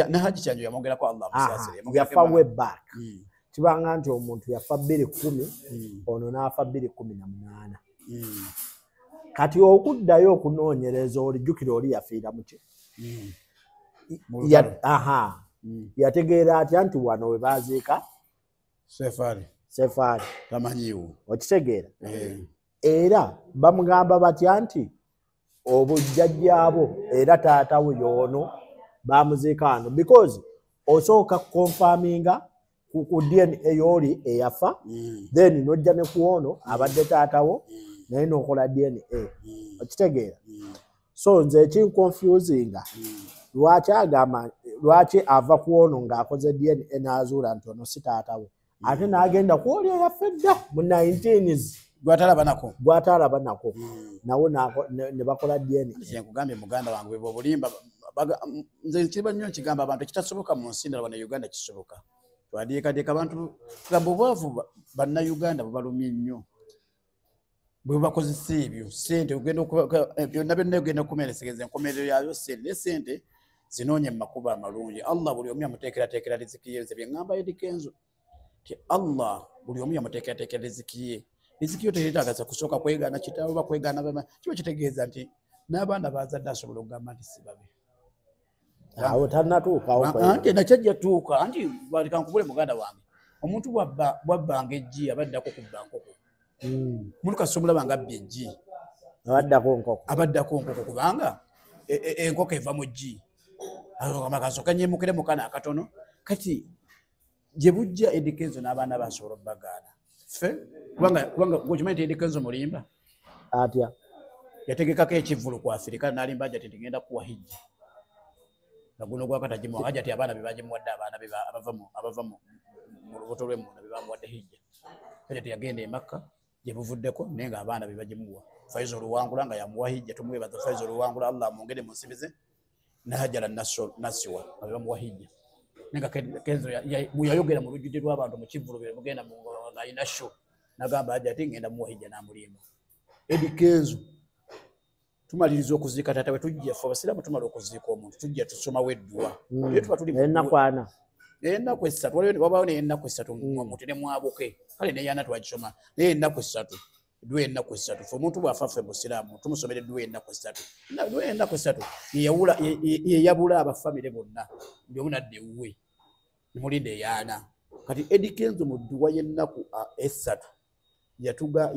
ne Haji Kyanjo yamwogerako Allah musaasire yafa way back kibanga nti omuntu yafa 2010 ono n'afa 2018 kati okuddayo okunoonyereza olijjukira oli yafiira muki yategeera atya nti wano we baaziika Seefali tamanyiwo okitegeera era bamugamba batya nti obujjajjaabo era taatawe yoono bamuziika wano because osooka confirminga ku DNA y'oli eyafa then nojja ne ku ono abadde taatawo naye n'okola DNA okitegeera so nze ekinconfusinga lwaki ava ku ono ng'akoze DNA n'azuula nti ono si taatawe ate n'agenda ku oli eyaffe dda mu 19s gwatalaba nako nawo ne bakola DNA nkugambye muganda wange bwe obulimba nze kiba nnyo nkigamba abantu ekitasoboka mu nsi ndala wana Uganda kisoboka twadikadeeka abantu gamba obwavu bannayuganda bubalumye nnyo bwe bakozesa ebyo ssente byonna byonna ogenda okumeresegeza enkomerero yayo ssente ne ssente zinoonye mu makubo amalungi Allah buli omu yamuteekerateekera riziki ye bye ŋŋamba Eddie Kenzo ti Allah buli omu yamuteekerateekera riziki ye riziki yo teyeetaagasa kusooka kwegaana kitaawe oba kwegaana bama kiba kitegeeza nti n'abaana bazadde asobola okugamba nti si babe awo tannatuukawo anti nakyajja tuuka anti kankubule muganda wange omuntu bwabbanga eggi abaddako kubba nkoko mulukasi omulaba nga abba eggi abaddako nkoko kubanga enkoko eva mu ggi amakasooka nyemukire mukana akatono kati gye bujja Eddie Kenzo n'abaana basobola obbagaana ffe kubanga gokimanyi nti Eddie Kenzo mulimba atya yategekako ekivvulu ku Afirika n'alimba aja ti ntigenda kuwa hijja nga guno gwakatagimu aja ti abaana be bagimuwadde abaana be abava mu lubuto lw'emunda be bamuwadde hijja aja ti yagenda e Makka gye buvuddeko naye nga abaana be bagimuwa Faizo Luwangula nga yamuwa hijja tumwebaza Faizo Luwangula Allah amwongere mu nsibi ze Hajjala Nasiwa abamuwa hijja nenga Kenzo yayogera mu lujjudde lw'abantu mu kivvulu bye mugenda mu ngayina show nagamba Hajjati ngenda muwa hijja n'amulimba Eddie Kenzo tumaliriza okuziika taata we tujja ffe abasiraamu tumala okuziika omuntu tujja tusoma weddwa tuba tuli enakwana ennaku essatu wabaawo n'ennaku essatu omuntu ne mwabuke kale neyana twagisoma naye ennaku essatu dwe ennaku essatu ffe omuntu bw'afa ffe musiraamu tumusomere dwe ennaku essatu dwe ennaku essatu yeyabula abafamire bonna ndi omu nadda ewuwe nemulinda eyaana kati Eddie Kenzo mu dduwa y'ennaku essatu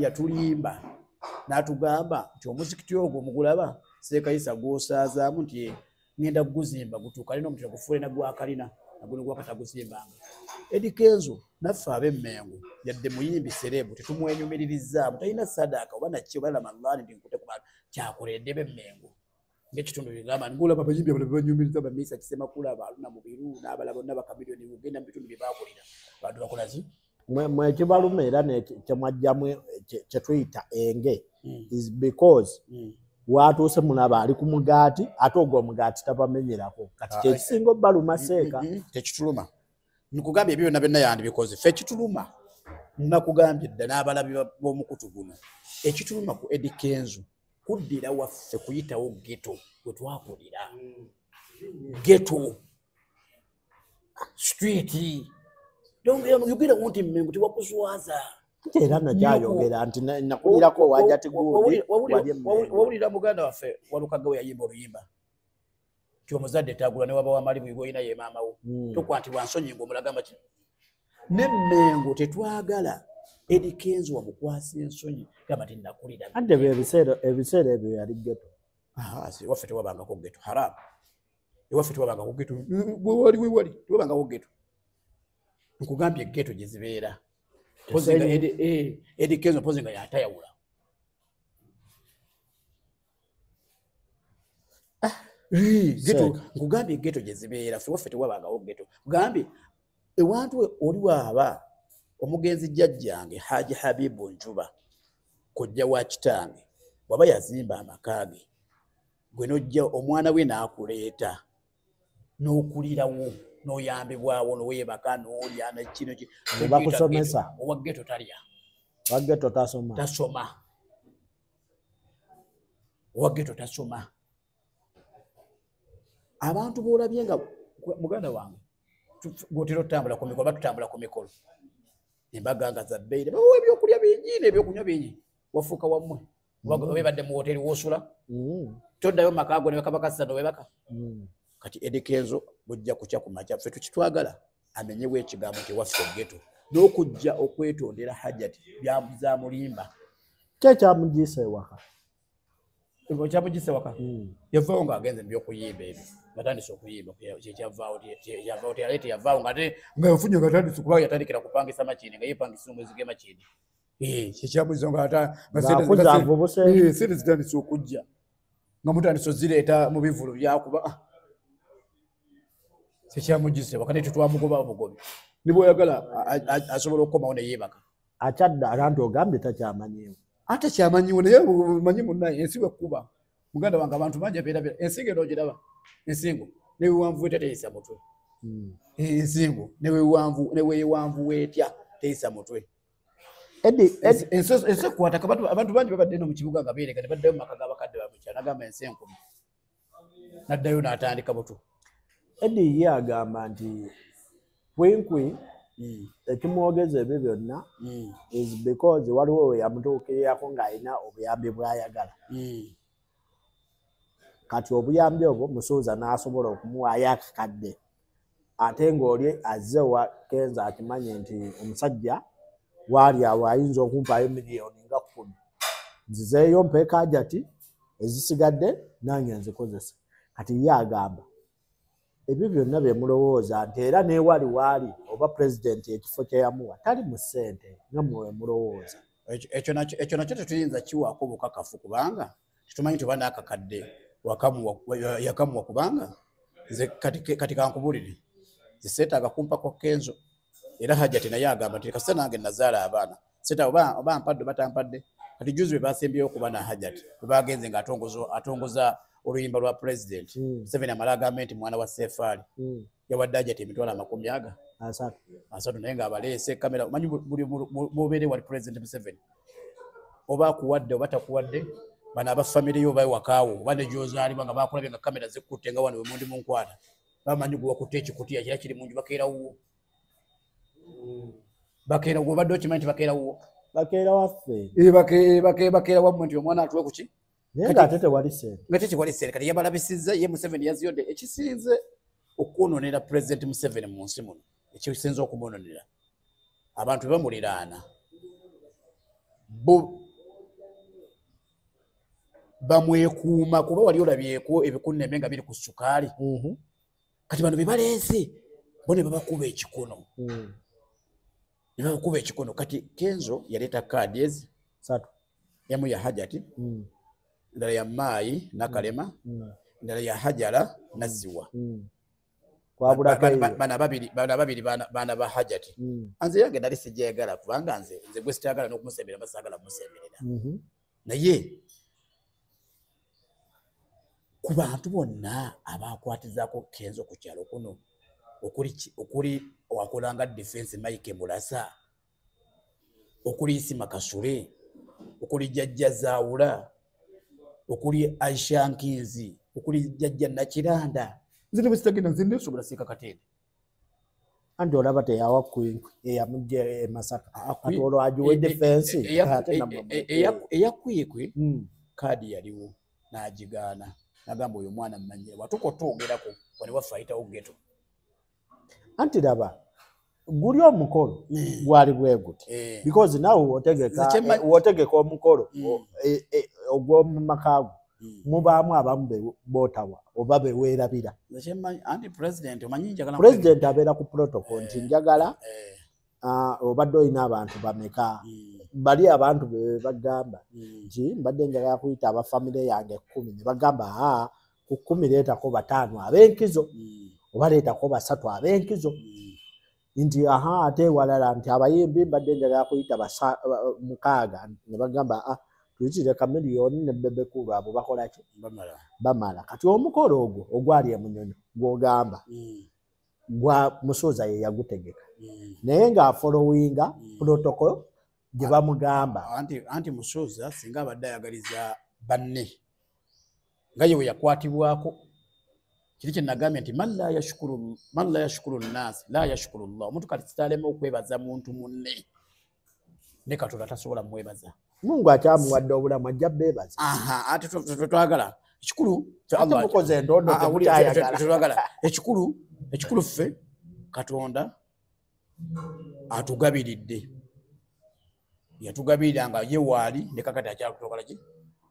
yatulimba n'atugamba nti omuzikiti ogwo omugulaba Seekayisa gw'osaazaamu nti ngenda guzimba gutuuka alina omutira gufuule nagwakalina naguno gwakataguzimbanga Eddie Kenzo naffe ab'emmengo yadde muyimbi serebu tetumwenyumiririzaamu talina sadaaka oba nakki oba Ramadhaani ndi nkute ku bantu kyakoledde b'emmengo ng'ekitundu bigamba ng'olaba abayimbi abalala banyumiriza bamiisa Kisemakula Haruna Mubiru n'abalala bonna bakamiliyoni bugenda mu bitundu bye baakolera bantu bakola ki mwe kibaluma era kyemwajjamu kyetuyita enge is because watuuse mulaba ali ku mugaati ate ogwo omugaati tabamenyerako kati kyekisinga obbaluma Seeka tekituluma nkugambye ebyo byonna byonna yandibikoze ffe ekituluma nakugambye dda n'abalabi b'omukutu guno ekituluma ku Eddie Kenzo kuddira waffe kuyitawo geto gwe twakolera geto street yogera nti Mmengo tewakuswaza era nakyayogera nti nakulirako Hajjati gundi wawulira muganda waffe Walukagawe yayimba oluyimba nti omuzadde tagula ne waba wamali bwigolina ye maama wo tokwatibwa nsonyi ng'omulagamba ki ne Mmengo tetwagala Eddie Kenzo wamukwasa ensonyi gamba ti nakulira ante ebiseera ebyo yali geto ewaffe tewabangako geto haramu ewaffe tewabangako geto wewali tewabangako geto nkugambye geto gye zibeera pozinga Eddie Kenzo pozinga yatayawula geto nkugambye geto gye zibeera ffe waffe tewabangawo geto nkugambye ewantu oli waaba omugenzi jjajjange Haji Habibu Njuba kojja wa kitange waba yazimba amaka ge gwe nojja omwana we n'akuleeta n'okulirawo n'oyambibwawo n'oweebaka n'olya nekino bakusomesa owa geto talya wa geto tasoma owa geto tasoma abantu boolabye nga muganda wange gwotera otambula ku mikolo batutambula ku mikolo embaga nga za bbeere bawa ebyokulya bingi n'ebyokunywa bingi wafuuka wammwe webadde mu woteri wosula toddayo maka go ne bakabaka ssano webaka kati Eddie Kenzo bujja kukya ku makya ffe tukitwagala amenyewo ekigambo nti waffe geto n'okujja okwetondera Hajjati byamulimba kyekyamugisa ewaka kyamugisa ewaka yavaawo ng'agenze mu byokuyimba ebyo ngatandise okuyimba kyekyavaawo teyaleete yavaawo nga yafunye nga tandise okuba yatandikira kupangisa makindi nga yepangisa omwezi g'emakindi kyekyamuziza sente zitandise okujja nga mutandise ozireeta mu bivulu byakuba kyekyamugize wakati tetwamugoba obugobi nibwoyagala asobola okukomawo neyeebaka akyaddaala nti ogambye takyamanyiwo ate kyamanyiwo naye manyi munnaye ensi bwekkuba muganda wange abantu bangi abeerabera ensingo enoogiraba ensingo newewanvu wetya teyisa mutwe ensingo newewanvu wetya teyisa mutwe ensi ekwata abantu bangi babadde no mu kibuga nga beereka nebaddayo mu maka g'abakadde babukya nagamba ensi enkumi naddayo n'atandika butu Eddie ye agamba nti kwinkwi ekimwogeza ebyo byonna is because waliwo we yamutuukirirako ng'alina obuyambi bw'ayagala kati obuyambi obwo musuuza n'asobola okumuwaayo akakadde ate ng'oli azze wa Kenzo akimanye nti omusajja waali awo ayinza okumpaayo miliyoni nga 10 nzizeeyo mpeeka Hajjati ezisigadde nange nzikozesa kati ye agamba ebyo byonna bye mulowooza nti era n'ewali waali oba pulezidenti ekifo kye yamuwa tali mu ssente nga mwe mulowooza ekyo nakyo tetuyinza kiwaako bukakafu kubanga tetumanyi nti oba n'akakadde yakamuwa kubanga nze kati kankubulire ziseetaaga kumpako Kenzo era Hajjati naye agamba nti kasita nange nazaala abaana seta oba mpadde batampadde kati juzi bwe basembyeyo okuba na Hajjati bwe bagenze ng'atongoza oluyimba lwa president Museveni amala agamba nti mwana wa Sefali yawadde ajati emitwalo 30 naye ng'abaleese kamera omanyi buli bobeere wali president Museveni oba akuwadde oba takuwadde bano abafamire yo bawe wakaawo oba ne gy'ozaalibwa nga bakulabye nga kamera zikutte nga wano we mundi mu nkwata bamanyi gwe wakutte ekikutiya kira kiri mu nju bakeerawuwo bakeerawuwo obadde okimanyi nti bakeerawuwo bakeera waffe bakeera wammwe nti omwana atuwe ku ki naye ng'ate tewali ssente nga tewali ssente kati yabalabisizza ye Museveni yaziyodde ekisinze okwonoonera President Museveni mu nsi muno ekisinze okumwononera abantu bamuliraana bamwekuuma kuba wali olabyeko ebikunnembe nga biri ku sukaali kati bano bebaleese bo ne babakuba ekikono kati Kenzo yaleeta kaadi ezi 3 emu ya Hajati endala ya Maayi Nakalema endala ya Hajara Naziwa bana babiri bana ba Hajati anze yange nali sijayagala kubanga nze gwe sitayagala n'okumusembera basaagala kumusemberera naye ku bantu bonna abakwatizaako Kenzo ku kyalo kuno okuli wakolanga defense Mike Mulasa okuli Isima Kasule okuli Jajja Zaawula okuli Aisha Nkinzi okuli Jajja Nakiranda nzine bwesitagenda nzine sobola siika Katende anti olaba teyawa kwinkwi eyamujja e Masaka ati olwo agiwe defense eyakwikwi kaadi yaliwo n'agigaana nagamba oyo mwana mmanyire watukotogerako wali waffe ayitawo geto anti laba guli omukolo gwali bwe guti because nawe wotegeka omukolo ogw'omu makaago mubaamu abamu bootawa oba beweerabira president abeera ku protocol nti njagala obadde olina abantu bameka bali abantu bagamba nti mbadde njagala kuyita abafamire yange 10 ne bagamba ku 10 leetako 5 ab'enkizo oba leetako 3 ab'enkizo nti ate walala nti abayimbi mbadde njagala kuyita 6 ne bagamba tuyitire kamiliyoni ne bebekulu abo bakola ki bamala kati omukolo ogwo ogwali emunyonyo gw'ogamba gwa Musoza ye yagutegeka naye ng'afolowinga protocol gye bamugamba anti Musoza singa abadde ayagaliza banne nga ye we yakwatibwako kiri kye nagambye nti man la yashukuru nnaasi la yashukuru Allah omuntu kati sitalema okwebaza muntu munne ne Katonda tasobola mwebaza Mungu akyamuwadde obulamu ajja beebaza ate twagala ekikulu mukoze endondo twagala ekikulu ffe Katonda atugabiridde yatugabirira nga ye waali ne kakati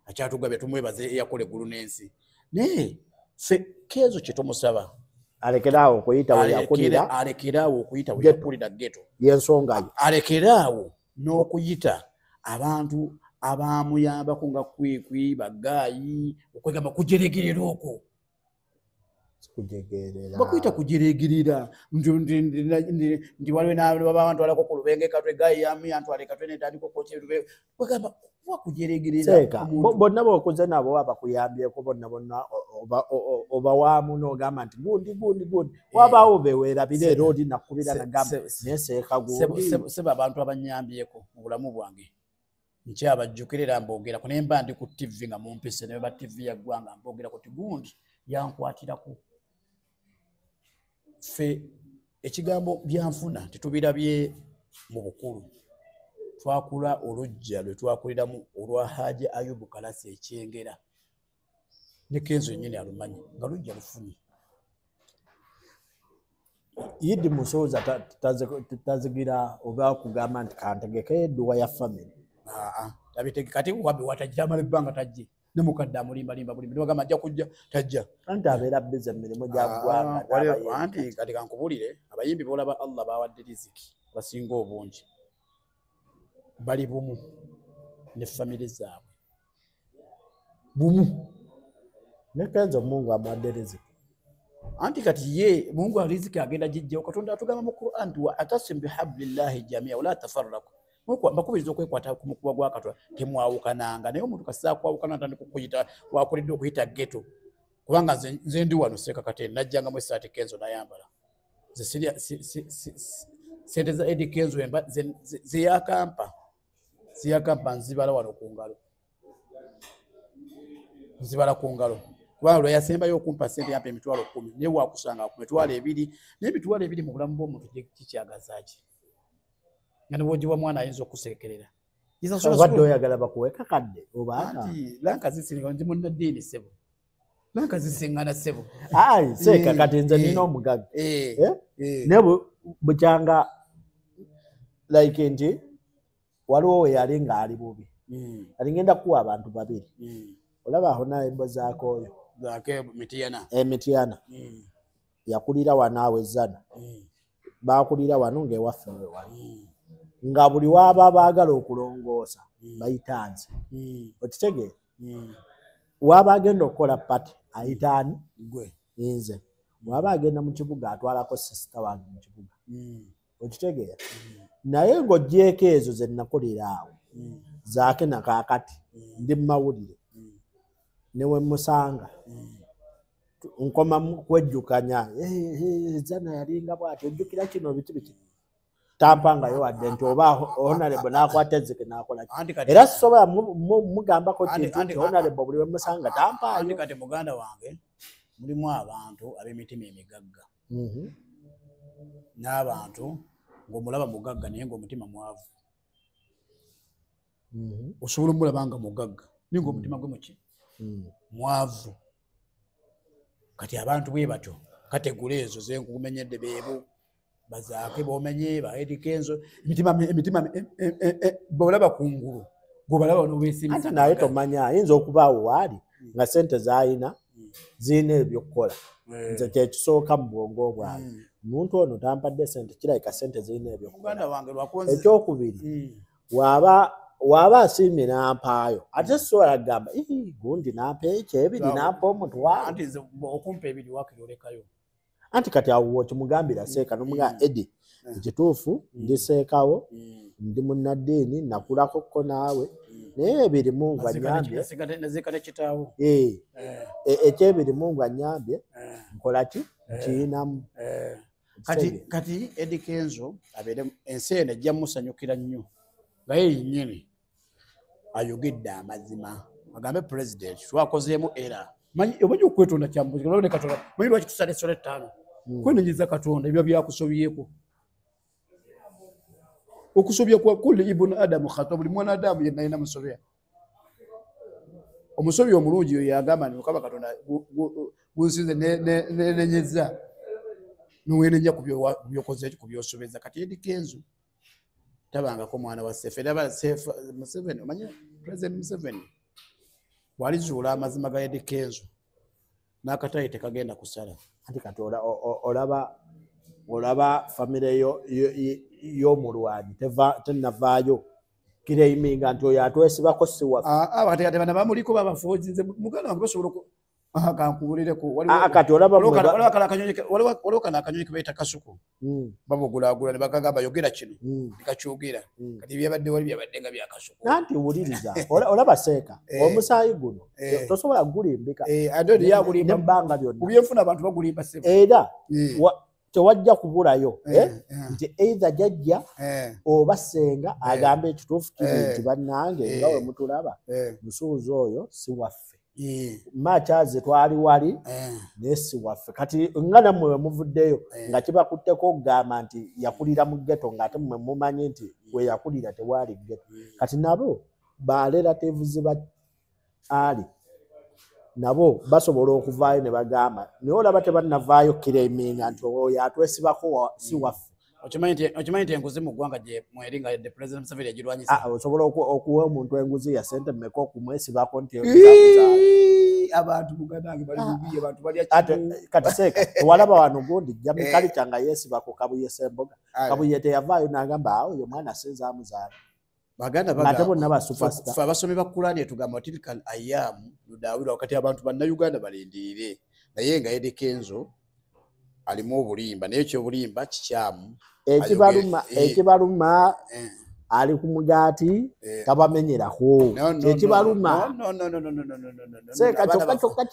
akyatugabye tumwebaze eyakola eggulu n'ensi naye ffe Kenzo kye tumusaba alekeraawo okuyita we yakulira geto y'ensonga ye alekeraawo n'okuyita abantu abamuyambako nga kwikwi bagaayi okwegamba kujeregerera okwo bakuyita kujeregerera nti waliwo n'abantwalako ku Lubenge Katwe gaayi yami antwale Katwe netandika kwegamba kujeregerera bonna bokuze nabo abakuyambyeko bonna oba waamu n'ogamba nti gundi wabaawo beweerabira era oli nakubira nagamba neseeka seba abantu abanyambyeko mu bulamu bwange nkyabajjukira era mbogerako naye mba ndi ku TV nga mumpise ne ba TV yaggwanga mbogerako ti gundi yankwatirako ffe ekigambo byanfuna tetubirabye mu bukulu twakula olujja lwe twakuliramu olwa Hajji Ayubu Kalasi ekyengera ne Kenzo yennyini alumanyi nga lujja lufunye Idi Musoza tazigira oba kugamba nti kantegeka edduwa ya family tabitege kati wabi watajja amala ebbanga tajje ne mukadde amulimbalimba buli muntu agamba ajja kujja tajja anti abeera bize emirimu gy'aggwanga anti kati kankubulire abayimbi boolaba Allah bawadde riziki basinga obungi bali bumu ne famire zaabwe bumu ne Kenzo Mungu amuwadde riziki anti kati ye Mungu riziki agenda gijjawo Katonda atugamba mu Qur'an wa atasim bihablillahi jamia wala tafarraqu bakubiriza okwekwata ku mukuba gwa Katonda temwawukananga naye omuntu kasita kwawukana atandika okuyita wakulidde okuyita geto kubanga nze ndi wano Ssekakatende najjanga mu essaati Kenzo nayambala sente za Eddie Kenzo ziyakampa nzibala wano ku ngalo nzibala ku ngalo kubanga lwe yasembayo okumpa sente yampa emitwalo 10 naye wakusanga ku mitwalo 2 n'emitwalo 2 mu bulamu bw'omuntu kikyagazaaki nga ne bw'ogiwa mwana ayinza okusekerera obadde oyagala bakuweka kadde obaana lanka zisiringa ndi munnaddiini ssebo lanka zisiŋŋana ssebo Ssekakatende nze nina omugagga naye bukyanga like nti waliwo we yali ng'ali bubi kati ngenda kuwa abantu babiri olaba aho naayimbo zaakooyo Mityana yakulira wano awezana baakulira wano ng'ewaffe we wali nga buli waaba baagala okulongoosa bayitanze okitegeera waaba agenda okukola pati ayitaani gwe nze waaba agenda mu kibuga atwalako sisita wange mu kibuga okitegeera naye ng'oggyeeko ezo ze nakolera awo zaake nakaakati ndi mu mawulire ne we musanga nkoma kwejjukanya zana yalinga bw'ati ojjukira kino biki tampangayo wadde nti oba honorable n'akwata ezzike n'akola era sisobola mugambako kintu nti honorable buli we musanga tampaayo. Kati muganda wange mulimu abantu ab'emitima emigagga n'abantu ng'omulaba mugagga naye ng'omutima mwavu osobola omulaba nga mugagga naye ng'omutima gwe muki mwavu. Kati abantu bwe batyo kategula ezo zenkumenyedde beebo bazaake bomenye ba Eddie Kenzo emitima bolaba kungulu gobalaba n'obesimi ate naye tomanya ayinza okubaawo waali nga sente z'alina zirina ebyokukola nze kyekisooka mu bwongo bwange omuntu ono tampadde sente kirabika sente zirina ebyokukola. Ekyokubiri waba asiimye n'ampaayo ate sisobola kugamba gundi nampa ekyebiri nampa omutwalo okumpa ebiri wakirolekayo anti kati awo kimugambira Seeka n'omugamba Eddie ekituufu ndi Seekawo ndi munnaddiini nakulako naawe naye ebiri Mungu annyambye ekyebiri Mungu annyambye nkola ki kiinamu. Kati Eddie Kenzo abeere ensi eno ejja musanyukira nnyo nga ye yennyini ayogedde amazima agambe president twakozeemu era omanyi okwetonda kyambuzi Katonda manyi lwaki tusala essolo 5 kwenenyeza Katonda ebyo byakusobyeko okusobya kwa kulli ibn Adam khata buli mwana Adamu yenna alina musobya omusobya omulungi oyo yagamba nti Mukama Katonda gunsinze nenenyeza nuwenenya kubyokoze kubyosobeza. Kati Eddie Kenzo tabangako mwana wa Sefu Museveni omanyi President Museveni walizuula amazima ga Eddie Kenzo n'akatayi tekagenda kusala. Anti kati olaba famire y'omulwanyi tenavaayo kireiminga nti oyo atwesibako si waffe kati bana bamuliko babafozinze muganda wange basobola akankubulireko kati olaba waliwo kana akanyonyi ke bayita kasuku babugulaagula ne bagamba yogera kino nekakyogera kati byabadde wali byabadde nga byakasuku nanti wuliriza olaba Seeka omusaayi guno tosobola kugulimbika nebbanga lyonna kubyenfuna abantu bagulimba sebo era tewajja kubulayo nti either jajja oba ssenga agambe ekituufu kiri nti bannange nga we mutulaba musuuzi oyo si waffe machaze twali wali naye si waffe. Kati nga nammwe we muvuddeyo nga kibakutteko okugamba nti yakulira mu ghetto ng'ate mmwe mumanyi nti we yakulira tewali ghetto. Kati nabo ba relatives ba ali nabo basobola okuvaayo ne bagamba naye olaba tebannavaayo kireiminga nti oyo atwesibako si waffe. Okimanyi nti enguzi mu ggwanga gye mweringa the President Museveni yagirwanyisa osobola okuwa omuntu enguzi ya sente mmeka okumwesibako nti abantu muganange bali bubi abantu bali kati Seeka tewalaba wano gundi Jamie Kalicha nga yeesibako Kabuye Ssemboga Kabuye teyavaayo n'agamba oyo mwana sinza amuzaala baganda ate bonna ba superstar fe abasomi ba Kurani etugamba tilkal ayyamu nudawira wakati abantu bannayuganda balindiire naye nga Eddie Kenzo alimu obulimba naye ekyobulimba kikyamu ekibaluma ali ku mugaati tabamenyerako kyekibaluma seeka kyokka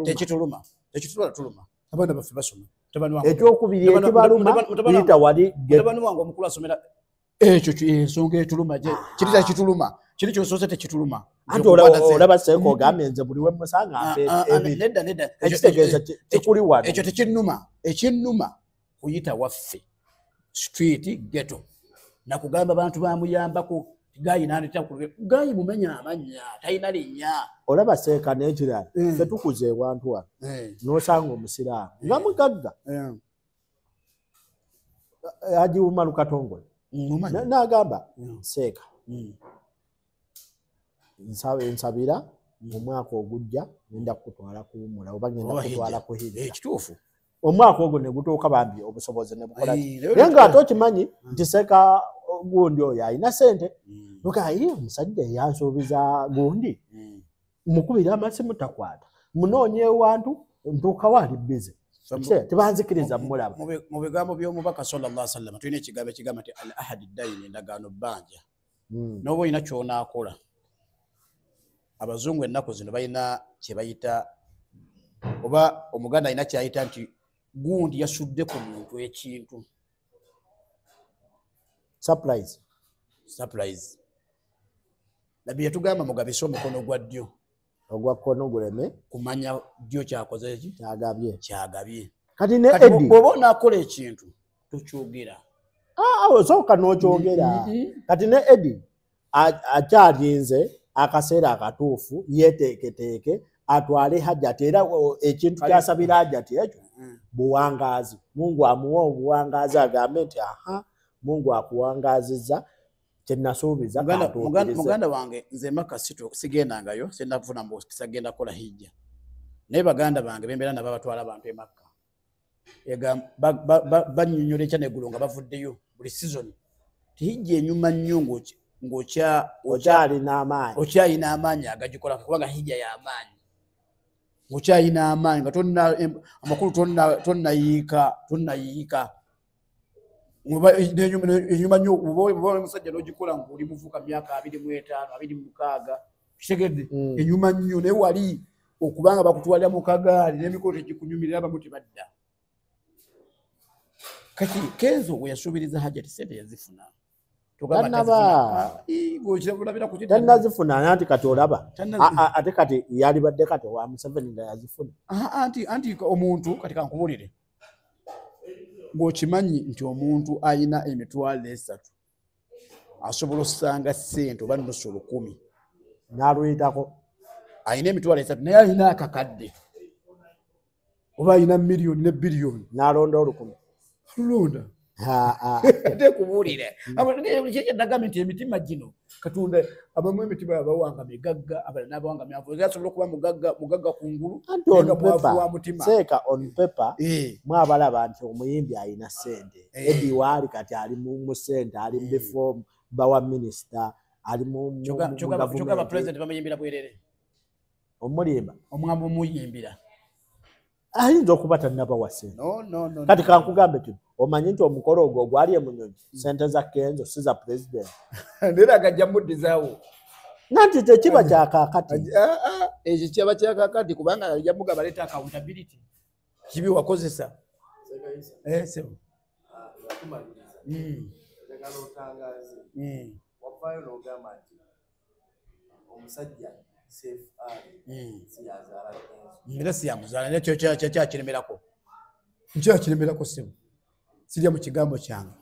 tekituluma abaana baffe basoma ekyokubiri ekibaluma biyita wali mutabani wange omukulu asomera ekyo ensonga etuluma kiri kituluma kiri kyosoose tekituluma anti olaba seeka ogambye nze buli we musanga nedda ekitegeeza kikuli wano ekyo tekinnuma ekinnuma kuyita waffe street ghetto nakugamba abantu bamuyambako gayi naneta gayi mumenya amanya talina linnya olaba seeka n'ekirala ffe tukuze ewantu wano n'osanga omusiraamu nga mugagga agiwuma lukatongole n'agamba seeka nsabira mu mwaka ogujja ngenda kukutwala kuwumula oba ngenda kukutwala kuhirira ekituufu omwaka ogwo ne gutuuka bambi obusobozi ne bukola naye ng'ate okimanyi nti seeka gundi oyo alina sente nokaye omusajja yansuubiza gundi mukubira amasimu takwata munoonye ewantu ntuukawo ali bize tebanzikiriza mulaba mu bigambo by'omubaka sallallahu alaihi wasallam tulina ekigambo ekigamba nti al ahadi dayini endagaano bbanja n'oba olina ky'onaakola abazungu ennaku zino balina kye bayita oba omuganda alina kyayita nti gundi yasudde ku muntu ekintu surprise nabbi yatugamba mugabise omukono gwa ddyo ogwa kkono guleme kumanya ddyo kyakoze eki kyagabye kati ne Eddie bw'oba onaakola ekintu tokyogera osooka n'okyogera kati ne Eddie akyalinze akaseera akatuufu yeteeketeeke atwale hajjati era ekintu kyasabira hajjati ekyo buwangaazi Mungu amuwa obuwangaazi agambe nti Mungu akuwangaaziza kyenasuubiza muganda wange nze maka sigendangayo senafuna mbosagenda kola hijja naye baganda bange bembeera nabo batwala abantu emakka banyonyola ekya neggulu nga bavuddeyo buli season tihijja enyuma nnyo okyalina amaanyi agagikola kubanga hijja y'amaanyi ng'okyalina amaanyi nga amakulu tonnayiika enyuma nnyo oba omusajja n'ogikola ng'oli muvuka myaka 25 26 kitegedde enyuma nnyo naye wali okubanga bakutwalira mu kagaali n'emikolo tegikunyumirira abamu tebadda kati Kenzo we yasuubiriza hajjati sente yazifuna tannazifuna anti kati olaba ate kati yalibadde kati wa Museveni nga yazifuna anti omuntu kati kankubulire ng'okimanyi nti omuntu ayina emitwalo 3 asobola osanga ssente oba nusu 10 n'aluyitako ayina emitwalo 3 naye ayina akakadde oba ayina miliyoni ne biliyoni n'alonda 10 alulonda tekubulire nagambye nti emitima gino Katonda abamu emitima yabawanga migagga abala n'abawanga myavu asobola okuba mugagga kungulu seeka on paper mwabalaba nti omuyimbi alina ssente Eddie waali kati ali mu ssente ali mu bifo bawa minisita ali mu kyogamba president bamuyimbira bwerere omulimba omwamba omuyimbira ayinza okuba tannabawa ssente kati kankugambe kino omanyi nti omukolo ogwo gwali emunyonyi ssente za Kenzo si za president nera agajja muddizaawo nanti tekiba kyakakati ekyo kyaba kyakakati kubanga ajja mugaba leeta accountability kibi wakozesa era siyamuzaala nekyo kyakiremerako nkyakiremerako ssebo sirya mu kigambo kyange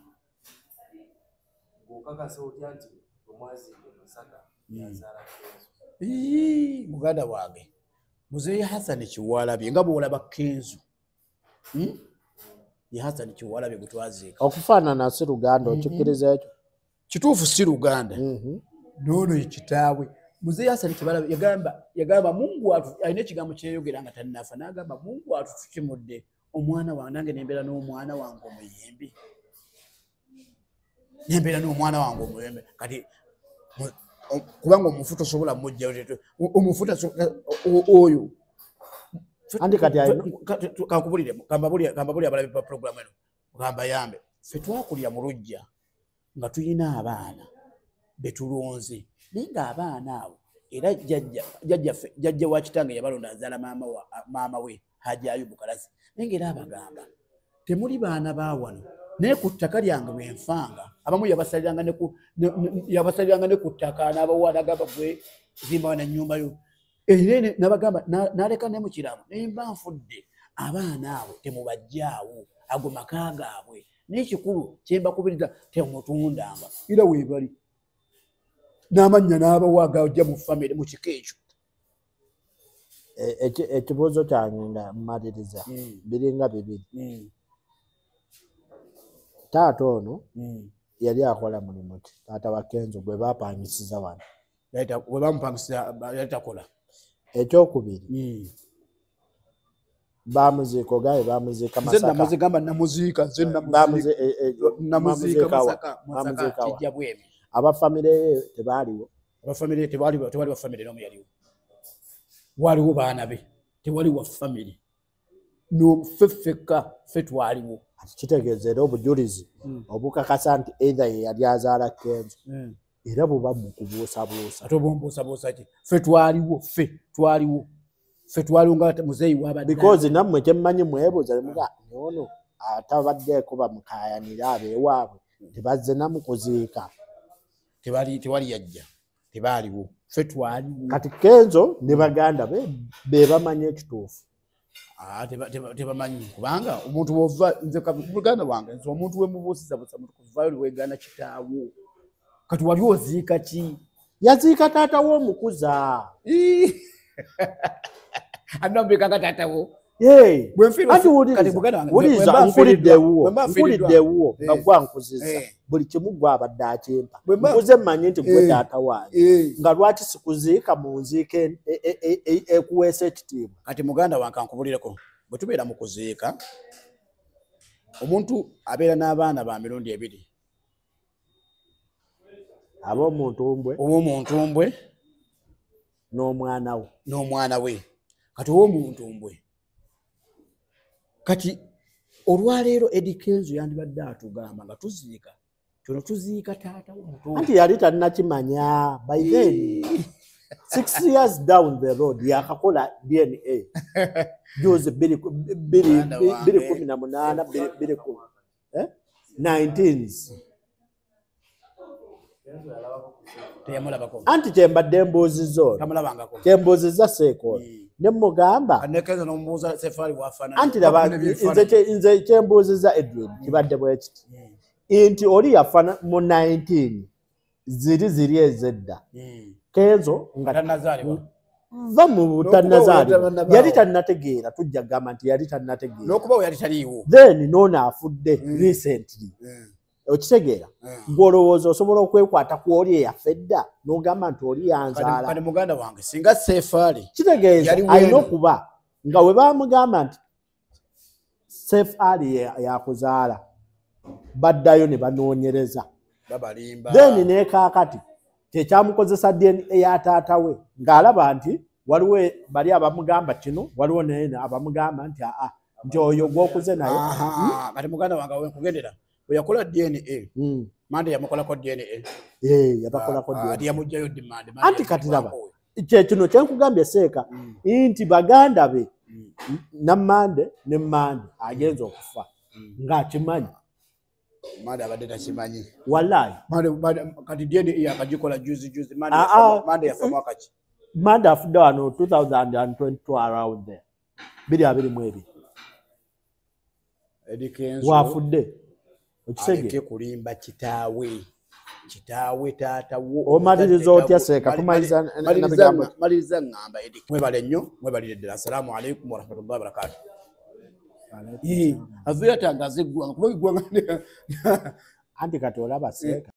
muganda wange muzeeyi Hassan Kiwalabye nga bw'olaba Kenzo ye Hassan Kiwalabye gwe twaziika okufaanana si Luganda okikkiriza ekyo kituufu si Luganda noono ye kitaawe muzeeyi Hassan Kiwalabye yagamba Mungu alina ekigambo kyeyogera nga tannafa n'agamba Mungu atutukimudde omwana wange nange nembeera n'omwana wange omuyimbi kati kubanga omufu tosobola mujja omufu oyo andi kati kankubulire kambabulire abalabi ba programu eno kamba yambe ffe twakulira mu lujja nga tulina abaana betulonze ninga abaana abo era jjajja wa kitange yabalonda azaala maama we Haji Ayubu Kalazi ninga era abagamba temuli baana ba wano naye ku ttaka lyange bwe nfanga abamu yabasaliranga ne ku ttaka n'abawalaga gwe zimba na nnyumba yo era n'abagamba n'aleka ne mu kiramu naye mba nfudde abaana abo temubajjaawo ago maka gaabwe n'ekikulu kyembakubiriza temutundanga era weebali n'amannya n'abawaaga ojja mu famire mu kika ekyo ekibuuzo kyanyenda mmaliriza biringa bibiri taata ono yali akola mulimu ki taata wa Kenzo gwe baapangisiza wano we bamupangisiza yali takola ekyokubiri bamuziika ogaye bamuziika Masaka namuziika Masaka kijja bwemi abafamire ye tebaaliwo abafamire tewali wa famire n'omu yaliwo waliwo baana be tewali wa famire n'ofeffeka ffe twaliwo kitegeeza era obujulizi obukakasa nti either ye yali azaala Kenzo era buba mu kubuusabuusa ate obumbuusabuusa ki ffe twaliwo nga muzeeyi wabadde because nammwe kyemmanyi mwebuuza nemuga ono atabaddeeko bamukayanira abeewaabwe tebazze namukuziika tewali yajja tebaaliwo ffe twaliwo kati Kenzo ne baganda be bamanyi ekituufu tebamanyi kubanga omuntu wova nze muganda wange nze omuntu wemubuusiza busa kuvayo liwegaana kitaawo kati wali oziika ki yaziika taata w'omukuza anambikanga taatawo nkuliddewo nga gwankuziza buli kimu gwabadde akimpa nkuze mmanyi nti gwe taata wange nga lwaki sikuziika mu nziika ekuweesa ekitiibwa kati muganda wange ankubulireko bwe tubeera mu kuziika omuntu abeera n'abaana ba mirundi ebiri ab'omuntu mbwe n'omwana we kati ow'omuntu mbwe kati olwaleero Eddie Kenzo yandibadde atugamba nga tuziika kyono tuziika taata w'omuntu anti yali tannakimanya by then 6 years down the road yakakola DNA juzi 2018 19s anti kyembadde mbuuzizo kyembuuziza Seekoola ne mugamba anti laba nze kyembuuziza Edwin kibadde bwe kiti nti oli yafana mu 19 ziri ezedda Kenzo nga va mu butannazaalibwa yali tannategeera tujja kugamba nti yali tannategeera n'okubawo yali taliiwo then noono afudde recently okitegeera ng'olowooza osobola okwekwata ku oli eyafedda n'ogamba nti oli yanzaala kati muganda wange singa Seefaali kitegeeza alina okuba nga we bamugamba nti Seefaali yakuzaala baddayo ne banoonyereza babalimba then neekaakati tekyamukozesa DNA ya taata we ng'alaba nti waliwo bali abamugamba kino waliwo naye abamugamba nti nti oyo gw'okuze naye kati muganda wange wenkugendera bwe yakola DNA Mande yamukolako DNA yabakolako DNA yamugjayo demand anti kati laba kino kyenkugambye Seeka nti baganda be Nammande ne Mande agenza okufa ng'akimanyi Mande abadde takimanyi wallahi kati DNA yakagikola juzi Mande yafa mwaka ki Mande afudde wano 2022 around there 2022 Eddie Kenzo wafudde okisege kulimba kitaawe taata wo omaliriza otya Seeka tumaliza nabigambo maliriza ngamba Eddie mwebale nnyo mwebalire ddala assalamu alaikum warahmatullahi wabarakatuh azuya tangaze gwanga kuba gwanga anti kati olaba Seeka